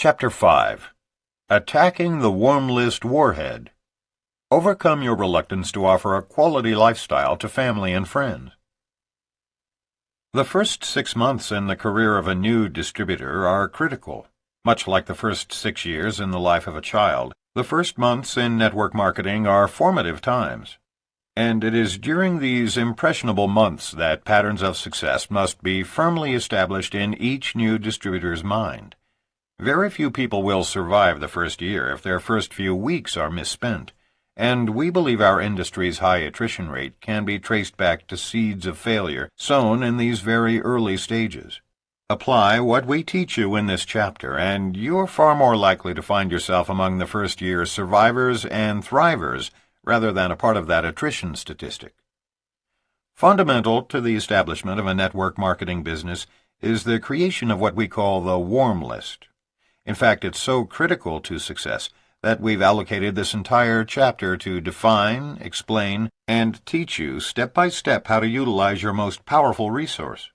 Chapter 5. Attacking the Warm List Warhead. Overcome your reluctance to offer a quality lifestyle to family and friends. The first 6 months in the career of a new distributor are critical. Much like the first 6 years in the life of a child, the first months in network marketing are formative times. And it is during these impressionable months that patterns of success must be firmly established in each new distributor's mind. Very few people will survive the first year if their first few weeks are misspent, and we believe our industry's high attrition rate can be traced back to seeds of failure sown in these very early stages. Apply what we teach you in this chapter, and you're far more likely to find yourself among the first-year survivors and thrivers rather than a part of that attrition statistic. Fundamental to the establishment of a network marketing business is the creation of what we call the warm list. In fact, it's so critical to success that we've allocated this entire chapter to define, explain, and teach you step by step how to utilize your most powerful resource.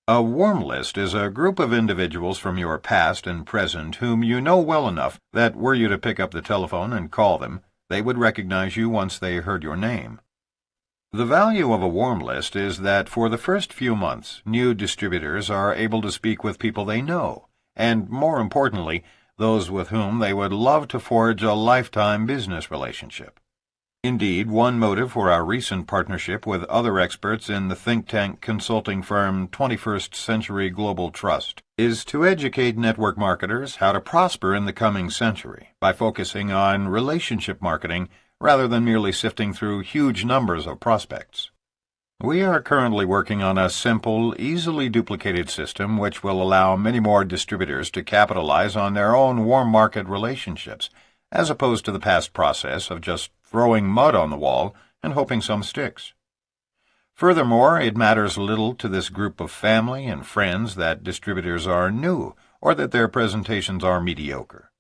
A warm list is a group of individuals from your past and present whom you know well enough that were you to pick up the telephone and call them, they would recognize you once they heard your name. The value of a warm list is that for the first few months, new distributors are able to speak with people they know, and, more importantly, those with whom they would love to forge a lifetime business relationship. Indeed, one motive for our recent partnership with other experts in the think tank consulting firm 21st Century Global Trust is to educate network marketers how to prosper in the coming century by focusing on relationship marketing rather than merely sifting through huge numbers of prospects. We are currently working on a simple, easily duplicated system which will allow many more distributors to capitalize on their own warm market relationships, as opposed to the past process of just throwing mud on the wall and hoping some sticks. Furthermore, it matters little to this group of family and friends that distributors are new or that their presentations are mediocre.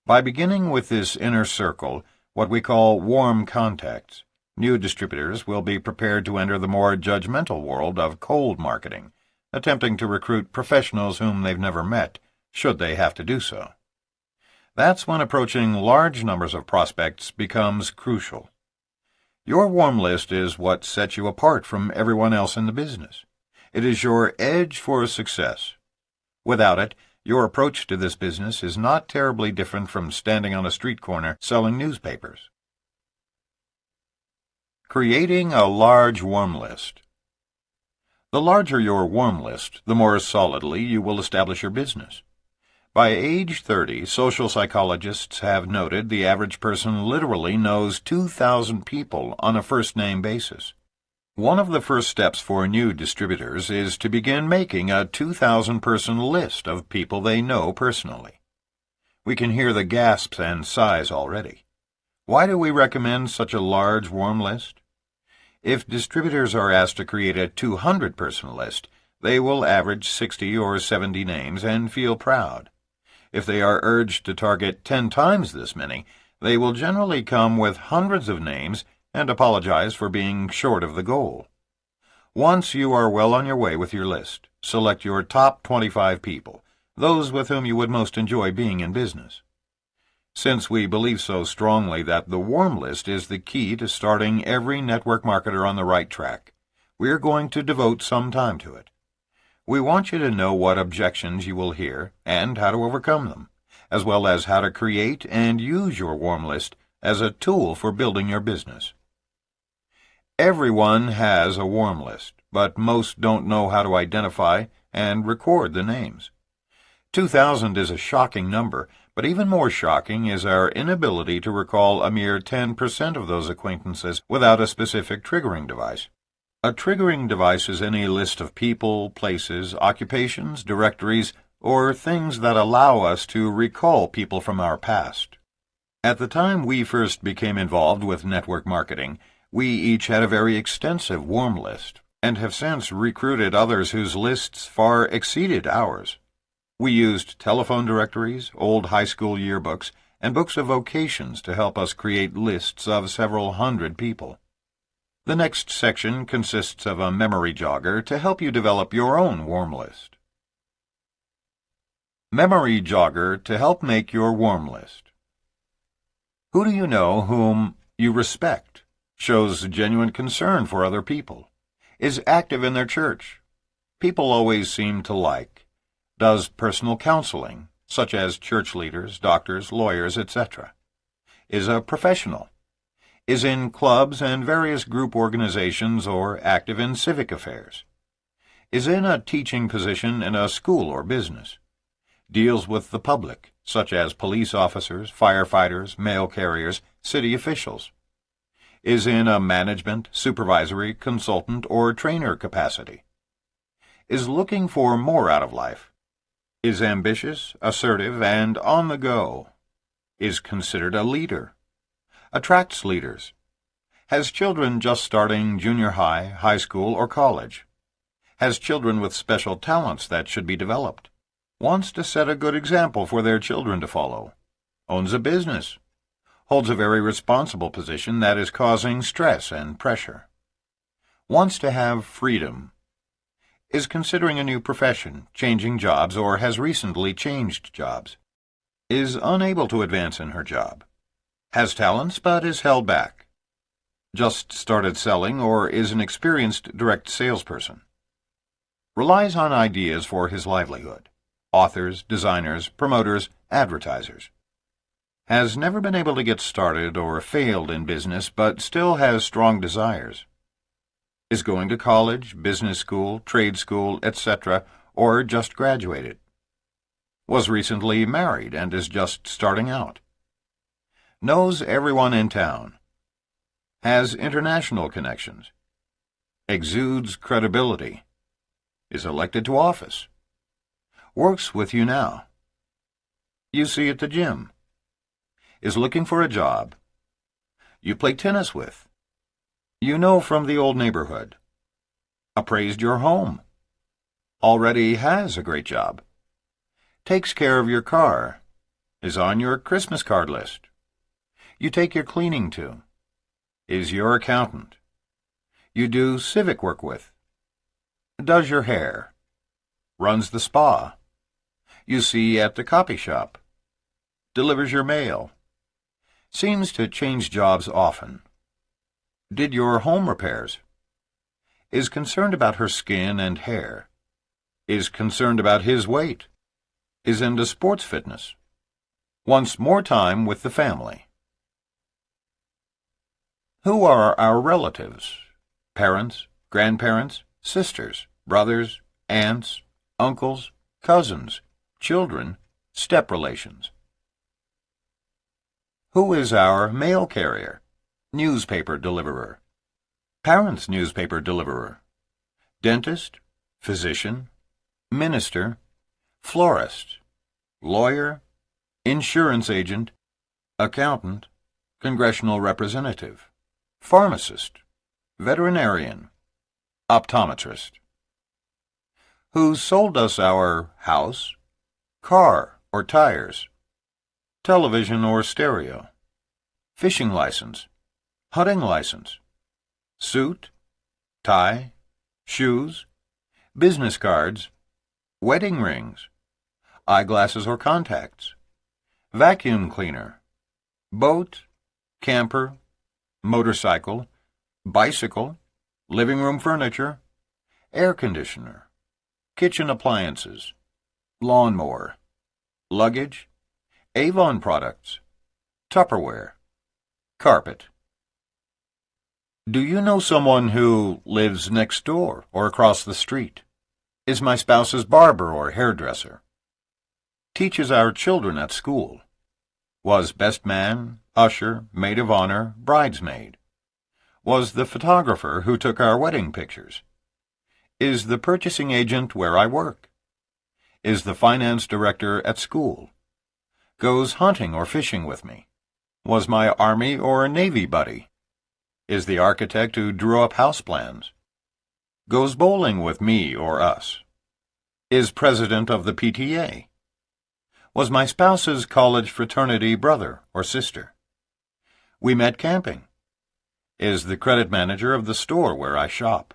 By beginning with this inner circle, what we call warm contacts, new distributors will be prepared to enter the more judgmental world of cold marketing, attempting to recruit professionals whom they've never met, should they have to do so. That's when approaching large numbers of prospects becomes crucial. Your warm list is what sets you apart from everyone else in the business. It is your edge for success. Without it, your approach to this business is not terribly different from standing on a street corner selling newspapers. Creating a large warm list. The larger your warm list, the more solidly you will establish your business. By age 30, social psychologists have noted the average person literally knows 2,000 people on a first-name basis. One of the first steps for new distributors is to begin making a 2,000-person list of people they know personally. We can hear the gasps and sighs already. Why do we recommend such a large warm list? If distributors are asked to create a 200-person list, they will average 60 or 70 names and feel proud. If they are urged to target 10 times this many, they will generally come with hundreds of names and apologize for being short of the goal. Once you are well on your way with your list, select your top 25 people, those with whom you would most enjoy being in business. Since we believe so strongly that the warm list is the key to starting every network marketer on the right track, we are going to devote some time to it. We want you to know what objections you will hear and how to overcome them, as well as how to create and use your warm list as a tool for building your business. Everyone has a warm list, but most don't know how to identify and record the names. 2,000 is a shocking number, but even more shocking is our inability to recall a mere 10% of those acquaintances without a specific triggering device. A triggering device is any list of people, places, occupations, directories, or things that allow us to recall people from our past. At the time we first became involved with network marketing, we each had a very extensive warm list, and have since recruited others whose lists far exceeded ours. We used telephone directories, old high school yearbooks, and books of vocations to help us create lists of several hundred people. The next section consists of a memory jogger to help you develop your own warm list. Memory jogger to help make your warm list. Who do you know whom you respect, shows genuine concern for other people, is active in their church, people always seem to like, does personal counseling, such as church leaders, doctors, lawyers, etc., is a professional, is in clubs and various group organizations or active in civic affairs, is in a teaching position in a school or business, deals with the public, such as police officers, firefighters, mail carriers, city officials, is in a management, supervisory, consultant, or trainer capacity, is looking for more out of life, is ambitious, assertive, and on the go, is considered a leader, attracts leaders, has children just starting junior high, high school, or college, has children with special talents that should be developed, wants to set a good example for their children to follow, owns a business, holds a very responsible position that is causing stress and pressure, wants to have freedom, is considering a new profession, changing jobs, or has recently changed jobs, is unable to advance in her job, has talents but is held back, just started selling or is an experienced direct salesperson, relies on ideas for his livelihood, authors, designers, promoters, advertisers, has never been able to get started or failed in business but still has strong desires, is going to college, business school, trade school, etc., or just graduated, was recently married and is just starting out, knows everyone in town, has international connections, exudes credibility, is elected to office, works with you now, you see at the gym, is looking for a job, you play tennis with, you know from the old neighborhood, appraised your home, already has a great job, takes care of your car, is on your Christmas card list, you take your cleaning to, is your accountant, you do civic work with, does your hair, runs the spa, you see at the copy shop, delivers your mail, seems to change jobs often, did your home repairs, is concerned about her skin and hair, is concerned about his weight, is into sports fitness, wants more time with the family. Who are our relatives? Parents, grandparents, sisters, brothers, aunts, uncles, cousins, children, step relations. Who is our mail carrier, newspaper deliverer, parents' newspaper deliverer, dentist, physician, minister, florist, lawyer, insurance agent, accountant, congressional representative, pharmacist, veterinarian, optometrist? Who sold us our house, car or tires, television or stereo, fishing license, hunting license, suit, tie, shoes, business cards, wedding rings, eyeglasses or contacts, vacuum cleaner, boat, camper, motorcycle, bicycle, living room furniture, air conditioner, kitchen appliances, lawnmower, luggage, Avon products, Tupperware, carpet. Do you know someone who lives next door or across the street? Is my spouse's barber or hairdresser? Teaches our children at school. Was best man, usher, maid of honor, bridesmaid. Was the photographer who took our wedding pictures. Is the purchasing agent where I work. Is the finance director at school. Goes hunting or fishing with me. Was my Army or Navy buddy. Is the architect who drew up house plans. Goes bowling with me or us. Is president of the PTA. Was my spouse's college fraternity brother or sister. We met camping. Is the credit manager of the store where I shop.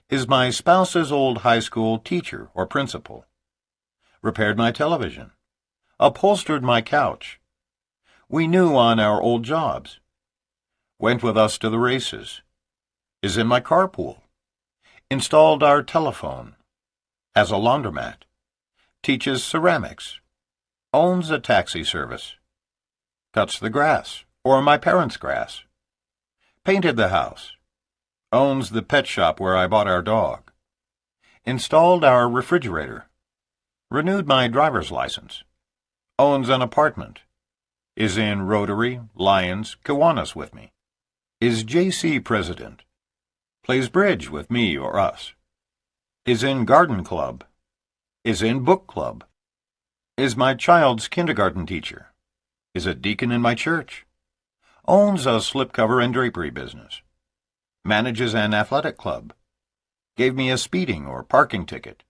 Is my spouse's old high school teacher or principal. repaired my television, upholstered my couch. We knew on our old jobs. Went with us to the races. Is in my carpool. Installed our telephone. Has a laundromat. Teaches ceramics. Owns a taxi service. Cuts the grass, or my parents' grass. Painted the house. Owns the pet shop where I bought our dog. Installed our refrigerator. Renewed my driver's license. Owns an apartment. Is in Rotary, Lions, Kiwanis with me. Is JC president. Plays bridge with me or us. Is in garden club. Is in book club. Is my child's kindergarten teacher. Is a deacon in my church. Owns a slipcover and drapery business. Manages an athletic club. Gave me a speeding or parking ticket.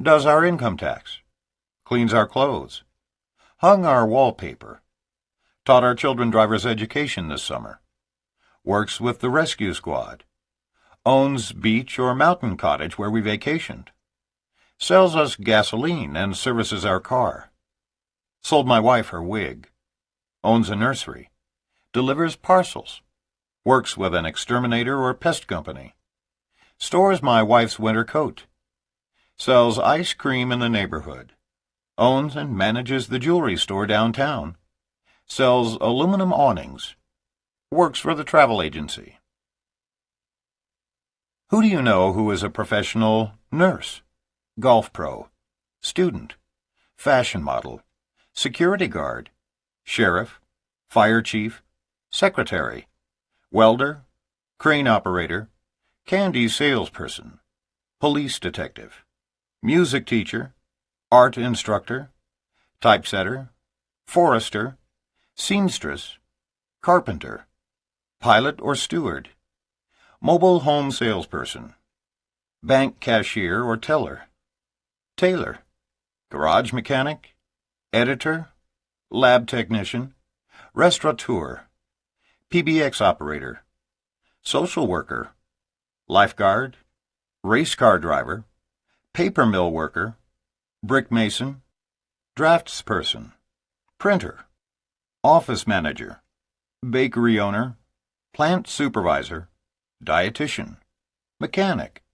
Does our income tax. Cleans our clothes. Hung our wallpaper. Taught our children driver's education this summer. Works with the rescue squad. Owns beach or mountain cottage where we vacationed. Sells us gasoline and services our car. Sold my wife her wig. Owns a nursery. Delivers parcels. Works with an exterminator or pest company. Stores my wife's winter coat. Sells ice cream in the neighborhood. Owns and manages the jewelry store downtown. Sells aluminum awnings. Works for the travel agency. Who do you know who is a professional nurse, golf pro, student, fashion model, security guard, sheriff, fire chief, secretary, welder, crane operator, candy salesperson, police detective, music teacher, art instructor, typesetter, forester, seamstress, carpenter, pilot or steward, mobile home salesperson, bank cashier or teller, tailor, garage mechanic, editor, lab technician, restaurateur, PBX operator, social worker, lifeguard, race car driver, paper mill worker, brick mason, draftsperson, printer, office manager, bakery owner, plant supervisor, dietitian, mechanic,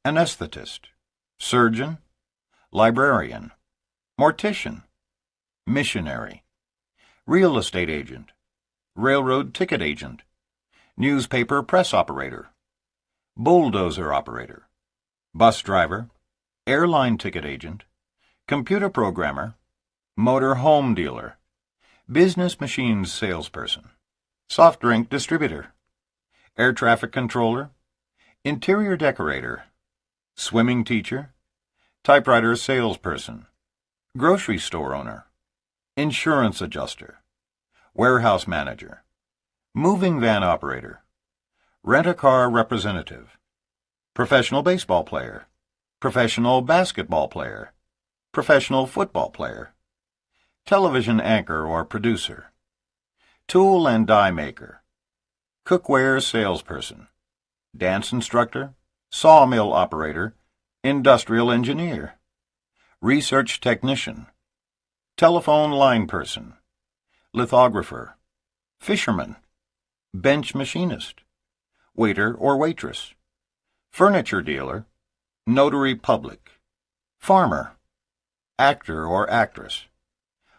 anesthetist, surgeon, librarian, mortician, missionary, real estate agent, railroad ticket agent, newspaper press operator, bulldozer operator, bus driver, airline ticket agent, computer programmer, motor home dealer, business machines salesperson, soft drink distributor, air traffic controller, interior decorator, swimming teacher, typewriter salesperson, grocery store owner, insurance adjuster, warehouse manager, moving van operator, rent-a-car representative, professional baseball player, professional basketball player, professional football player, television anchor or producer, tool and die maker, cookware salesperson, dance instructor, sawmill operator, industrial engineer, research technician, telephone line person, lithographer, fisherman, bench machinist, waiter or waitress, furniture dealer, notary public, farmer, actor or actress,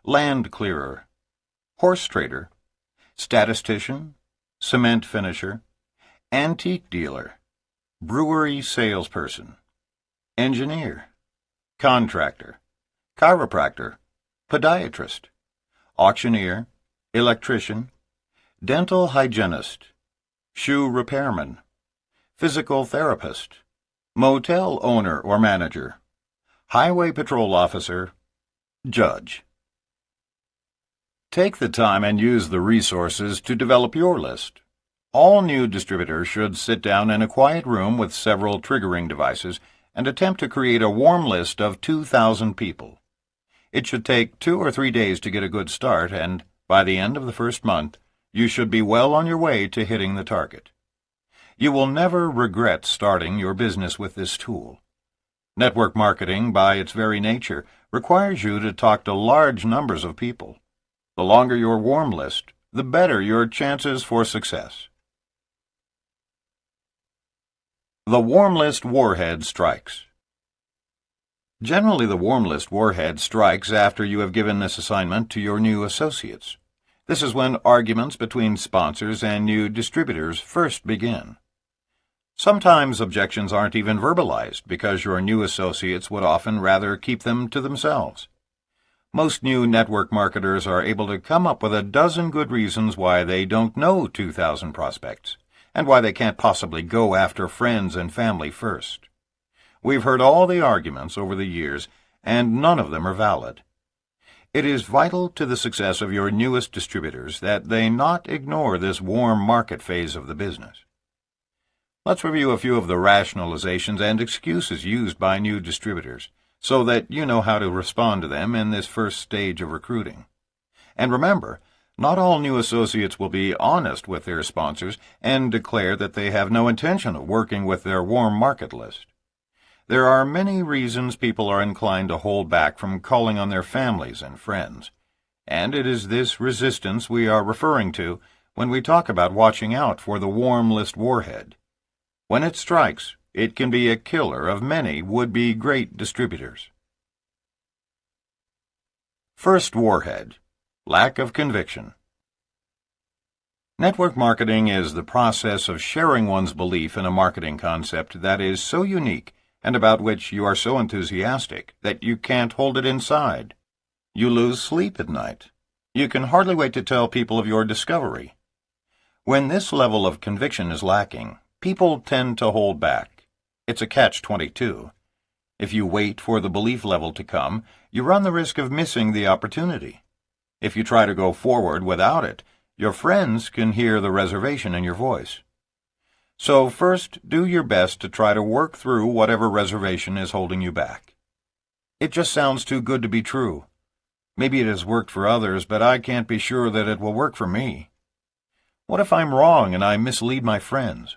land clearer, horse trader, statistician, cement finisher, antique dealer, brewery salesperson, engineer, contractor, chiropractor, podiatrist, auctioneer, electrician, dental hygienist, shoe repairman, physical therapist, motel owner or manager, highway patrol officer, judge. Take the time and use the resources to develop your list. All new distributors should sit down in a quiet room with several triggering devices and attempt to create a warm list of 2,000 people. It should take 2 or 3 days to get a good start, and by the end of the first month, you should be well on your way to hitting the target. You will never regret starting your business with this tool. Network marketing, by its very nature, requires you to talk to large numbers of people. The longer your warm list, the better your chances for success. The warm list warhead strikes. Generally, the warm list warhead strikes after you have given this assignment to your new associates. This is when arguments between sponsors and new distributors first begin. Sometimes objections aren't even verbalized because your new associates would often rather keep them to themselves. Most new network marketers are able to come up with a dozen good reasons why they don't know 2,000 prospects, and why they can't possibly go after friends and family first. We've heard all the arguments over the years, and none of them are valid. It is vital to the success of your newest distributors that they not ignore this warm market phase of the business. Let's review a few of the rationalizations and excuses used by new distributors, so that you know how to respond to them in this first stage of recruiting. And remember, not all new associates will be honest with their sponsors and declare that they have no intention of working with their warm market list. There are many reasons people are inclined to hold back from calling on their families and friends, and it is this resistance we are referring to when we talk about watching out for the warm list warhead. When it strikes, it can be a killer of many would-be great distributors. First warhead: lack of conviction. Network marketing is the process of sharing one's belief in a marketing concept that is so unique and about which you are so enthusiastic that you can't hold it inside. You lose sleep at night. You can hardly wait to tell people of your discovery. When this level of conviction is lacking, people tend to hold back. It's a catch-22. If you wait for the belief level to come, you run the risk of missing the opportunity. If you try to go forward without it, your friends can hear the reservation in your voice. So first, do your best to try to work through whatever reservation is holding you back. It just sounds too good to be true. Maybe it has worked for others, but I can't be sure that it will work for me. What if I'm wrong and I mislead my friends?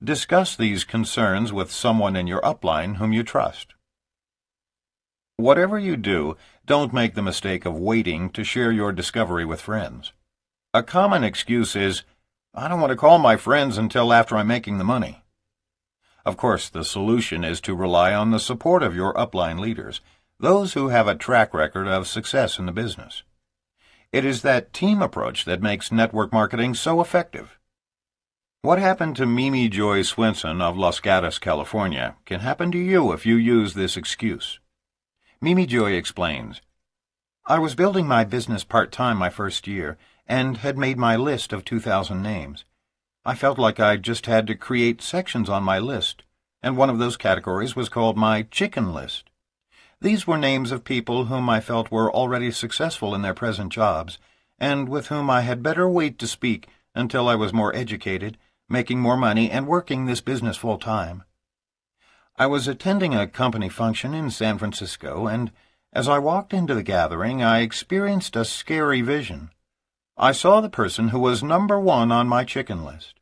Discuss these concerns with someone in your upline whom you trust. Whatever you do, don't make the mistake of waiting to share your discovery with friends. A common excuse is, "I don't want to call my friends until after I'm making the money." Of course, the solution is to rely on the support of your upline leaders, those who have a track record of success in the business. It is that team approach that makes network marketing so effective. What happened to Mimi Joy Swenson of Los Gatos, California, can happen to you if you use this excuse. Mimi Joy explains, "I was building my business part-time my first year, and had made my list of 2,000 names. I felt like I just had to create sections on my list, and one of those categories was called my chicken list. These were names of people whom I felt were already successful in their present jobs, and with whom I had better wait to speak until I was more educated, making more money, and working this business full-time. I was attending a company function in San Francisco, and as I walked into the gathering, I experienced a scary vision. I saw the person who was number 1 on my chicken list.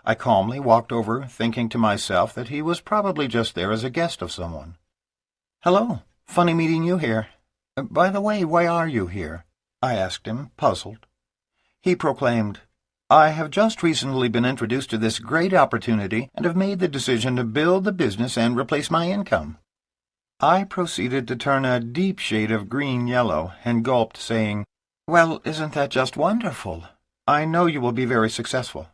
I calmly walked over, thinking to myself that he was probably just there as a guest of someone. 'Hello, funny meeting you here. By the way, why are you here?' I asked him, puzzled. He proclaimed, 'I have just recently been introduced to this great opportunity and have made the decision to build the business and replace my income.' I proceeded to turn a deep shade of green-yellow and gulped, saying, 'Well, isn't that just wonderful? I know you will be very successful.'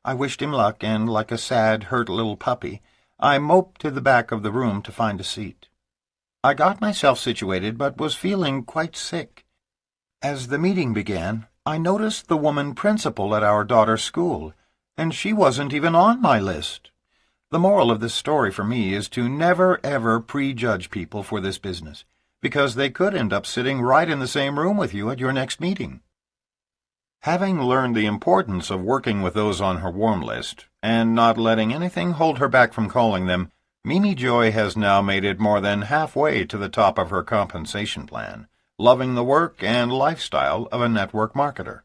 I wished him luck, and like a sad, hurt little puppy, I moped to the back of the room to find a seat. I got myself situated, but was feeling quite sick. As the meeting began, I noticed the woman principal at our daughter's school, and she wasn't even on my list. The moral of this story for me is to never, ever prejudge people for this business, because they could end up sitting right in the same room with you at your next meeting." Having learned the importance of working with those on her warm list, and not letting anything hold her back from calling them, Mimi Joy has now made it more than halfway to the top of her compensation plan, loving the work and lifestyle of a network marketer.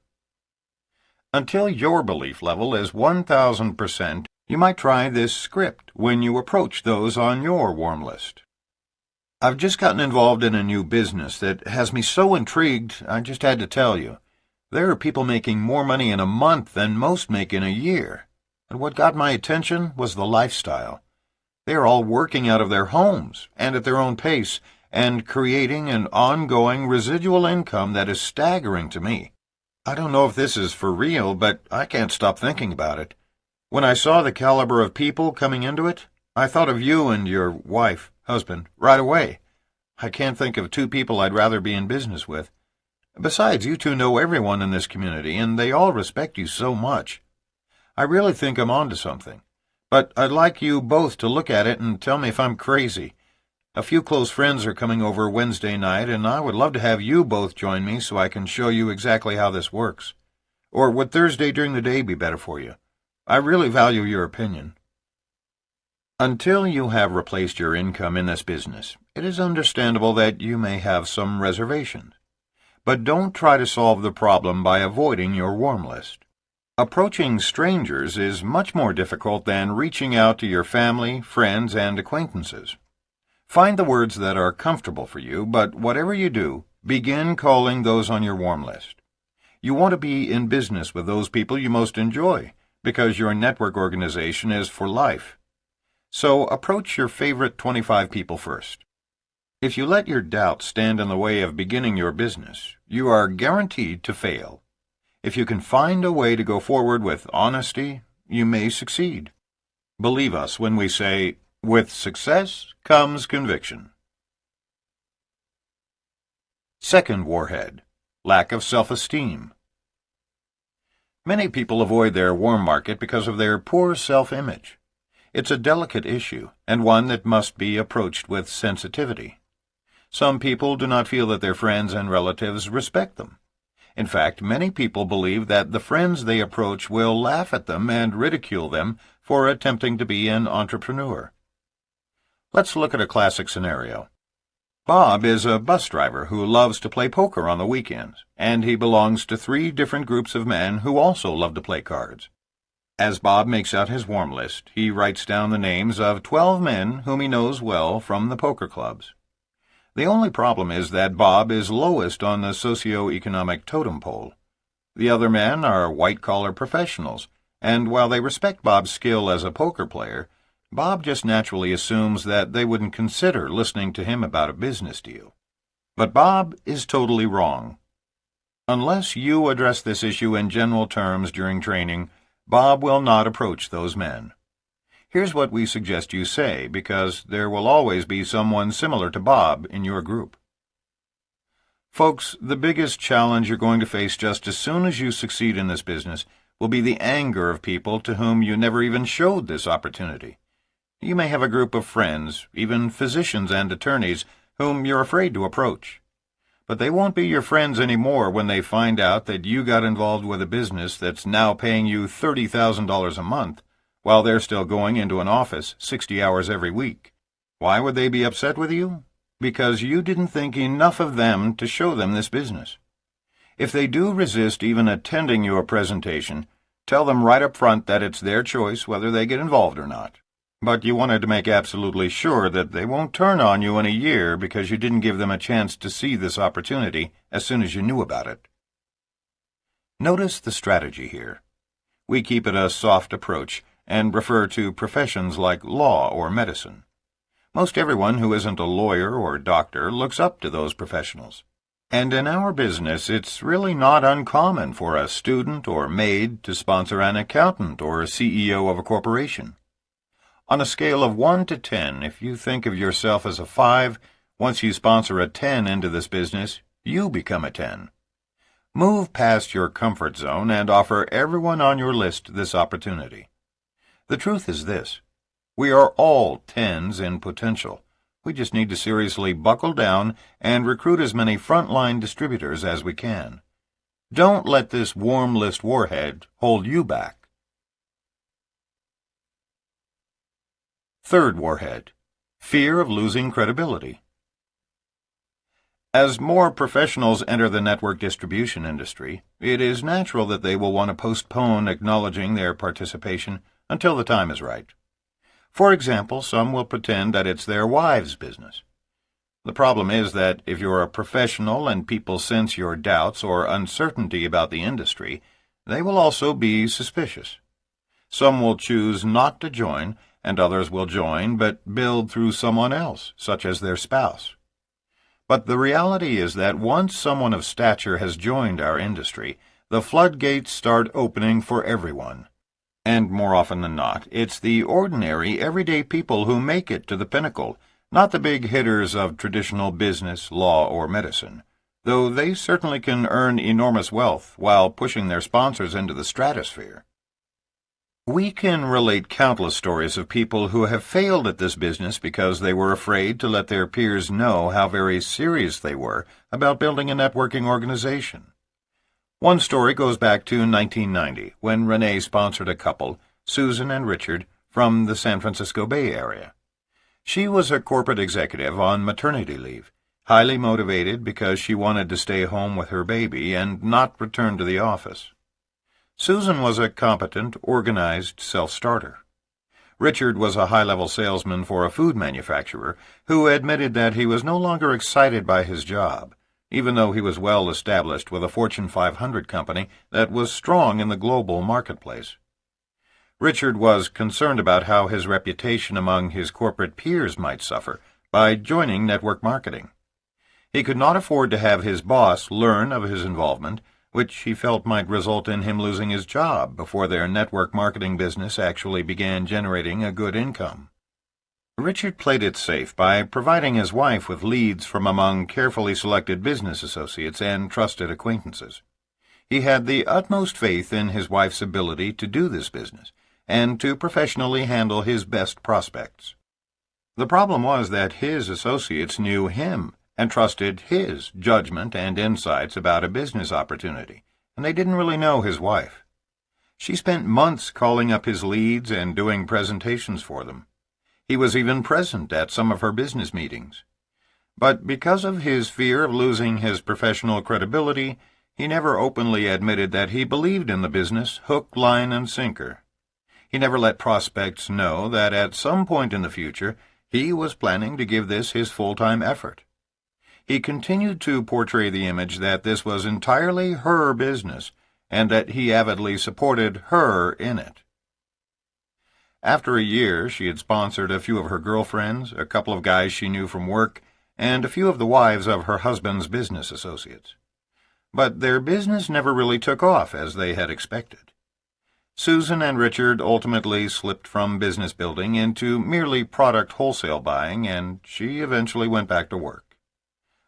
Until your belief level is 1,000%, You might try this script when you approach those on your warm list. I've just gotten involved in a new business that has me so intrigued, I just had to tell you. There are people making more money in a month than most make in a year. And what got my attention was the lifestyle. They are all working out of their homes and at their own pace and creating an ongoing residual income that is staggering to me. I don't know if this is for real, but I can't stop thinking about it. When I saw the caliber of people coming into it, I thought of you and your husband, right away. I can't think of two people I'd rather be in business with. Besides, you two know everyone in this community, and they all respect you so much. I really think I'm onto something. But I'd like you both to look at it and tell me if I'm crazy. A few close friends are coming over Wednesday night, and I would love to have you both join me so I can show you exactly how this works. Or would Thursday during the day be better for you? I really value your opinion. Until you have replaced your income in this business, it is understandable that you may have some reservations. But don't try to solve the problem by avoiding your warm list. Approaching strangers is much more difficult than reaching out to your family, friends, and acquaintances. Find the words that are comfortable for you, but whatever you do, begin calling those on your warm list. You want to be in business with those people you most enjoy, because your network organization is for life. So approach your favorite 25 people first. If you let your doubts stand in the way of beginning your business, you are guaranteed to fail. If you can find a way to go forward with honesty, you may succeed. Believe us when we say, with success comes conviction. Second warhead, lack of self-esteem. Many people avoid their warm market because of their poor self-image. It's a delicate issue, and one that must be approached with sensitivity. Some people do not feel that their friends and relatives respect them. In fact, many people believe that the friends they approach will laugh at them and ridicule them for attempting to be an entrepreneur. Let's look at a classic scenario. Bob is a bus driver who loves to play poker on the weekends, and he belongs to 3 different groups of men who also love to play cards. As Bob makes out his warm list, he writes down the names of 12 men whom he knows well from the poker clubs. The only problem is that Bob is lowest on the socio-economic totem pole. The other men are white-collar professionals, and while they respect Bob's skill as a poker player, Bob just naturally assumes that they wouldn't consider listening to him about a business deal. But Bob is totally wrong. Unless you address this issue in general terms during training, Bob will not approach those men. Here's what we suggest you say, because there will always be someone similar to Bob in your group. Folks, the biggest challenge you're going to face just as soon as you succeed in this business will be the anger of people to whom you never even showed this opportunity. You may have a group of friends, even physicians and attorneys, whom you're afraid to approach. But they won't be your friends anymore when they find out that you got involved with a business that's now paying you $30,000 a month, while they're still going into an office 60 hours every week. Why would they be upset with you? Because you didn't think enough of them to show them this business. If they do resist even attending your presentation, tell them right up front that it's their choice whether they get involved or not. But you wanted to make absolutely sure that they won't turn on you in a year because you didn't give them a chance to see this opportunity as soon as you knew about it. Notice the strategy here. We keep it a soft approach and refer to professions like law or medicine. Most everyone who isn't a lawyer or doctor looks up to those professionals. And in our business, it's really not uncommon for a student or maid to sponsor an accountant or a CEO of a corporation. On a scale of 1 to 10, if you think of yourself as a 5, once you sponsor a 10 into this business, you become a 10. Move past your comfort zone and offer everyone on your list this opportunity. The truth is this: we are all 10s in potential. We just need to seriously buckle down and recruit as many frontline distributors as we can. Don't let this warm list warhead hold you back. Third warhead, fear of losing credibility. As more professionals enter the network distribution industry, it is natural that they will want to postpone acknowledging their participation until the time is right. For example, some will pretend that it's their wives' business. The problem is that if you're a professional and people sense your doubts or uncertainty about the industry, they will also be suspicious. Some will choose not to join, and others will join but build through someone else, such as their spouse. But the reality is that once someone of stature has joined our industry, the floodgates start opening for everyone. And more often than not, it's the ordinary, everyday people who make it to the pinnacle, not the big hitters of traditional business, law, or medicine, though they certainly can earn enormous wealth while pushing their sponsors into the stratosphere. We can relate countless stories of people who have failed at this business because they were afraid to let their peers know how very serious they were about building a networking organization. One story goes back to 1990, when Rene sponsored a couple, Susan and Richard, from the San Francisco Bay Area. She was a corporate executive on maternity leave, highly motivated because she wanted to stay home with her baby and not return to the office. Susan was a competent, organized self-starter. Richard was a high-level salesman for a food manufacturer who admitted that he was no longer excited by his job, even though he was well established with a Fortune 500 company that was strong in the global marketplace. Richard was concerned about how his reputation among his corporate peers might suffer by joining network marketing. He could not afford to have his boss learn of his involvement, which he felt might result in him losing his job before their network marketing business actually began generating a good income. Richard played it safe by providing his wife with leads from among carefully selected business associates and trusted acquaintances. He had the utmost faith in his wife's ability to do this business and to professionally handle his best prospects. The problem was that his associates knew him and trusted his judgment and insights about a business opportunity, and they didn't really know his wife. She spent months calling up his leads and doing presentations for them. He was even present at some of her business meetings. But because of his fear of losing his professional credibility, he never openly admitted that he believed in the business hook, line, and sinker. He never let prospects know that at some point in the future he was planning to give this his full-time effort. He continued to portray the image that this was entirely her business and that he avidly supported her in it. After a year, she had sponsored a few of her girlfriends, a couple of guys she knew from work, and a few of the wives of her husband's business associates. But their business never really took off as they had expected. Susan and Richard ultimately slipped from business building into merely product wholesale buying, and she eventually went back to work.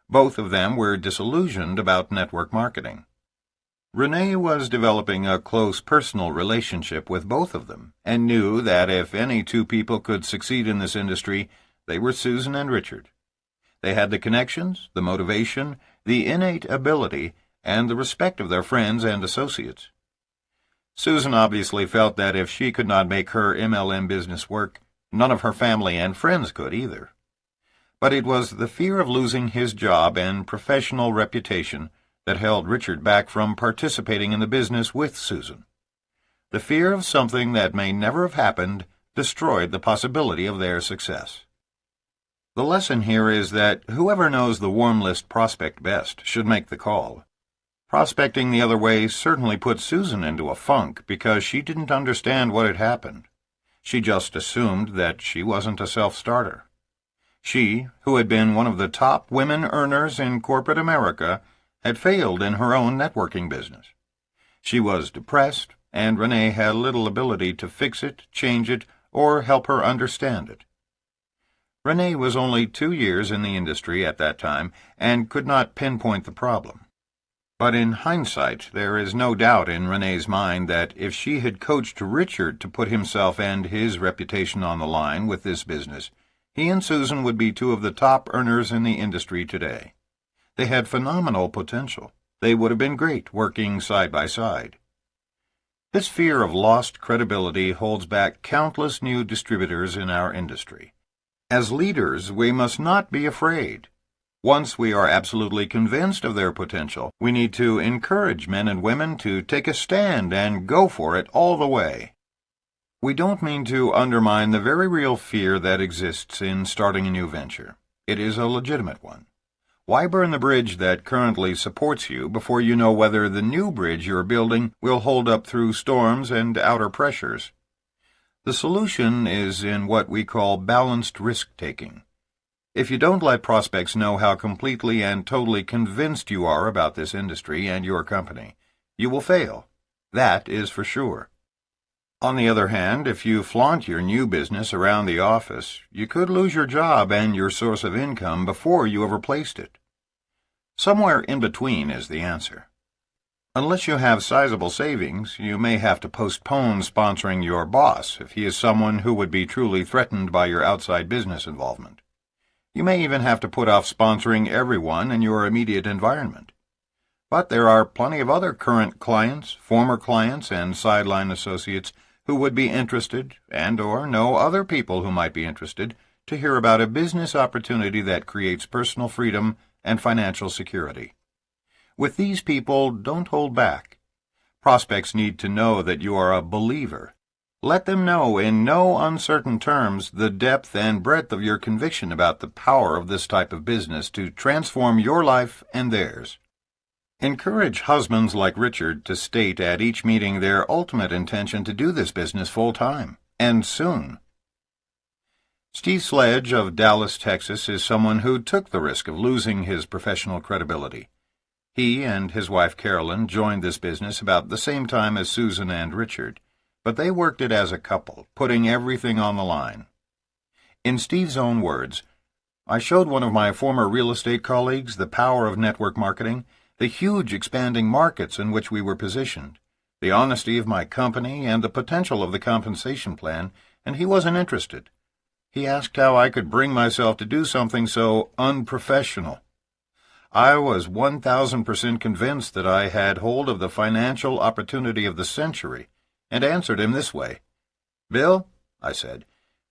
Both of them were disillusioned about network marketing. Rene was developing a close personal relationship with both of them, and knew that if any two people could succeed in this industry, they were Susan and Richard. They had the connections, the motivation, the innate ability, and the respect of their friends and associates. Susan obviously felt that if she could not make her MLM business work, none of her family and friends could either. But it was the fear of losing his job and professional reputation that held Richard back from participating in the business with Susan. The fear of something that may never have happened destroyed the possibility of their success. The lesson here is that whoever knows the warm list prospect best should make the call. Prospecting the other way certainly put Susan into a funk because she didn't understand what had happened. She just assumed that she wasn't a self-starter. She, who had been one of the top women earners in corporate America, had failed in her own networking business. She was depressed, and Rene had little ability to fix it, change it, or help her understand it. Rene was only 2 years in the industry at that time and could not pinpoint the problem. But in hindsight, there is no doubt in Rene's mind that if she had coached Richard to put himself and his reputation on the line with this business, he and Susan would be 2 of the top earners in the industry today. They had phenomenal potential. They would have been great working side by side. This fear of lost credibility holds back countless new distributors in our industry. As leaders, we must not be afraid. Once we are absolutely convinced of their potential, we need to encourage men and women to take a stand and go for it all the way. We don't mean to undermine the very real fear that exists in starting a new venture. It is a legitimate one. Why burn the bridge that currently supports you before you know whether the new bridge you're building will hold up through storms and outer pressures? The solution is in what we call balanced risk-taking. If you don't let prospects know how completely and totally convinced you are about this industry and your company, you will fail. That is for sure. On the other hand, if you flaunt your new business around the office, you could lose your job and your source of income before you have replaced it. Somewhere in between is the answer. Unless you have sizable savings, you may have to postpone sponsoring your boss if he is someone who would be truly threatened by your outside business involvement. You may even have to put off sponsoring everyone in your immediate environment. But there are plenty of other current clients, former clients, and sideline associates who would be interested, and/or know other people who might be interested, to hear about a business opportunity that creates personal freedom and financial security. With these people, don't hold back. Prospects need to know that you are a believer. Let them know in no uncertain terms the depth and breadth of your conviction about the power of this type of business to transform your life and theirs. Encourage husbands like Richard to state at each meeting their ultimate intention to do this business full-time, and soon. Steve Sledge of Dallas, Texas, is someone who took the risk of losing his professional credibility. He and his wife Carolyn joined this business about the same time as Susan and Richard, but they worked it as a couple, putting everything on the line. In Steve's own words, "I showed one of my former real estate colleagues the power of network marketing, the huge expanding markets in which we were positioned, the honesty of my company, and the potential of the compensation plan, and he wasn't interested. He asked how I could bring myself to do something so unprofessional. I was 1,000% convinced that I had hold of the financial opportunity of the century, and answered him this way. 'Bill,' I said,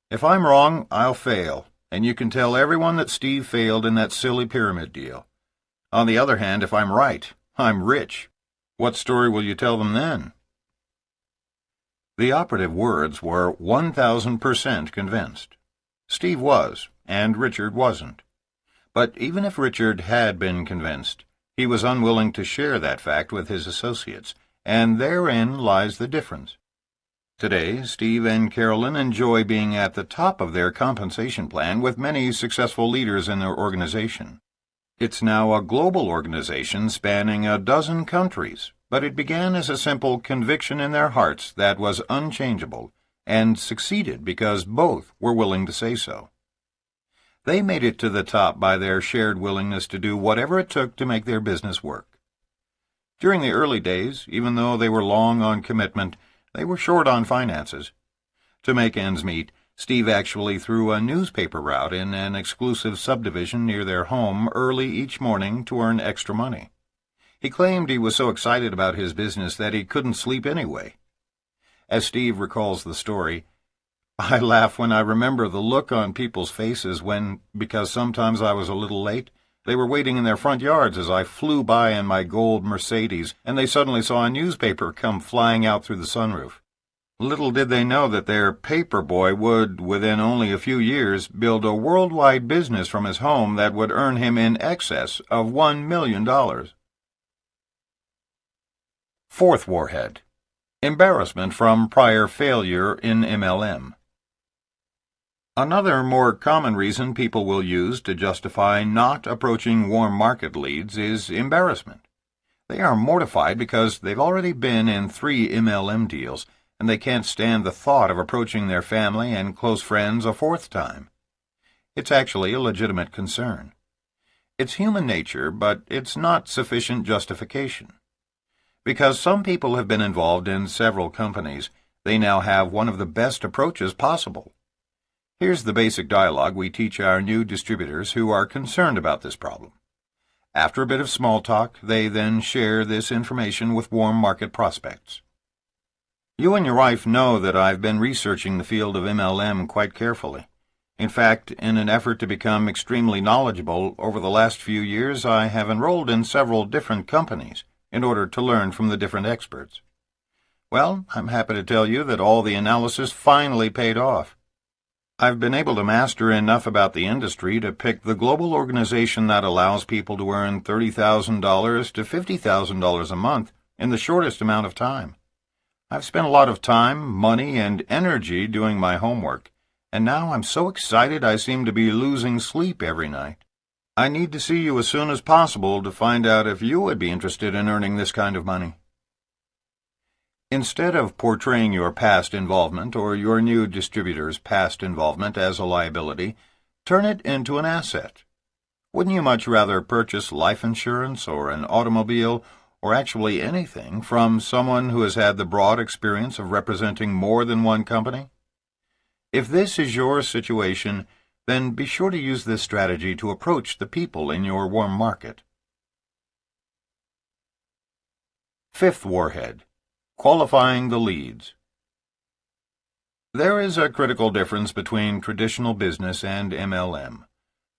'if I'm wrong, I'll fail, and you can tell everyone that Steve failed in that silly pyramid deal. On the other hand, if I'm right, I'm rich. What story will you tell them then?'" The operative words were 1,000% convinced. Steve was, and Richard wasn't. But even if Richard had been convinced, he was unwilling to share that fact with his associates, and therein lies the difference. Today, Steve and Carolyn enjoy being at the top of their compensation plan with many successful leaders in their organization. It's now a global organization spanning a dozen countries, but it began as a simple conviction in their hearts that was unchangeable, and succeeded because both were willing to say so. They made it to the top by their shared willingness to do whatever it took to make their business work. During the early days, even though they were long on commitment, they were short on finances. To make ends meet, Steve actually threw a newspaper route in an exclusive subdivision near their home early each morning to earn extra money. He claimed he was so excited about his business that he couldn't sleep anyway. As Steve recalls the story, "I laugh when I remember the look on people's faces when, because sometimes I was a little late, they were waiting in their front yards as I flew by in my gold Mercedes, and they suddenly saw a newspaper come flying out through the sunroof. Little did they know that their paper boy would, within only a few years, build a worldwide business from his home that would earn him in excess of $1 million. Fourth Warhead. Embarrassment from prior failure in MLM. Another more common reason people will use to justify not approaching warm market leads is embarrassment. They are mortified because they've already been in 3 MLM deals, and they can't stand the thought of approaching their family and close friends a 4th time. It's actually a legitimate concern. It's human nature, but it's not sufficient justification. Because some people have been involved in several companies, they now have one of the best approaches possible. Here's the basic dialogue we teach our new distributors who are concerned about this problem. After a bit of small talk, they then share this information with warm market prospects. "You and your wife know that I've been researching the field of MLM quite carefully. In fact, in an effort to become extremely knowledgeable, over the last few years I have enrolled in several different companies in order to learn from the different experts. Well, I'm happy to tell you that all the analysis finally paid off. I've been able to master enough about the industry to pick the global organization that allows people to earn $30,000 to $50,000 a month in the shortest amount of time. I've spent a lot of time, money, and energy doing my homework, and now I'm so excited I seem to be losing sleep every night. I need to see you as soon as possible to find out if you would be interested in earning this kind of money. Instead of portraying your past involvement or your new distributor's past involvement as a liability, turn it into an asset. Wouldn't you much rather purchase life insurance or an automobile or actually anything from someone who has had the broad experience of representing more than one company? If this is your situation, then be sure to use this strategy to approach the people in your warm market. Fifth Warhead: Qualifying the leads. There is a critical difference between traditional business and MLM.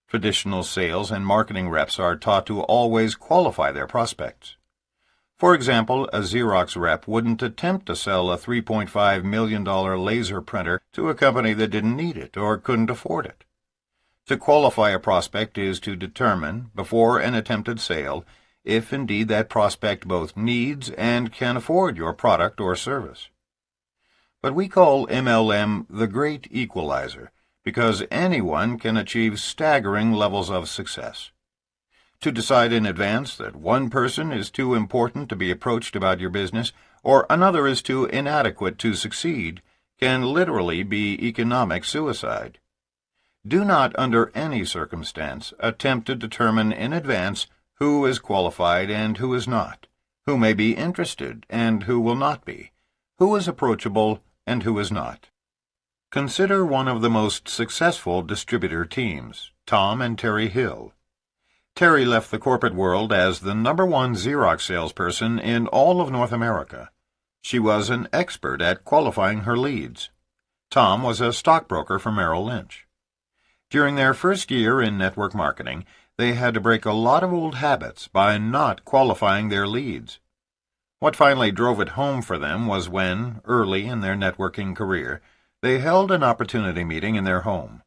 Traditional sales and marketing reps are taught to always qualify their prospects. For example, a Xerox rep wouldn't attempt to sell a $3.5 million laser printer to a company that didn't need it or couldn't afford it. To qualify a prospect is to determine, before an attempted sale, if indeed that prospect both needs and can afford your product or service. But we call MLM the great equalizer because anyone can achieve staggering levels of success. To decide in advance that one person is too important to be approached about your business or another is too inadequate to succeed can literally be economic suicide. Do not, under any circumstance, attempt to determine in advance who is qualified and who is not, who may be interested and who will not be, who is approachable and who is not. Consider one of the most successful distributor teams, Tom and Terry Hill. Terry left the corporate world as the #1 Xerox salesperson in all of North America. She was an expert at qualifying her leads. Tom was a stockbroker for Merrill Lynch. During their first year in network marketing, they had to break a lot of old habits by not qualifying their leads. What finally drove it home for them was when, early in their networking career, they held an opportunity meeting in their home.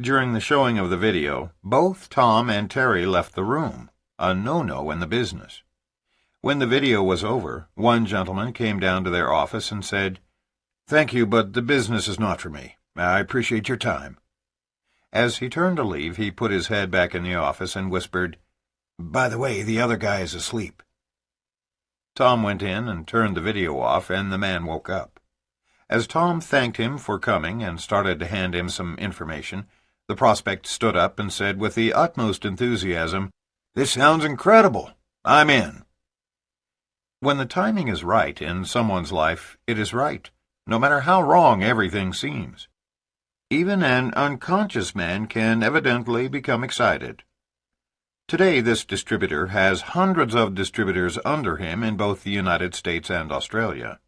During the showing of the video, both Tom and Terry left the room, a no-no in the business. When the video was over, one gentleman came down to their office and said, "Thank you, but the business is not for me. I appreciate your time." As he turned to leave, he put his head back in the office and whispered, "By the way, the other guy is asleep." Tom went in and turned the video off, and the man woke up. As Tom thanked him for coming and started to hand him some information, the prospect stood up and said with the utmost enthusiasm, "This sounds incredible. I'm in." When the timing is right in someone's life, it is right, no matter how wrong everything seems. Even an unconscious man can evidently become excited. Today, this distributor has hundreds of distributors under him in both the United States and Australia.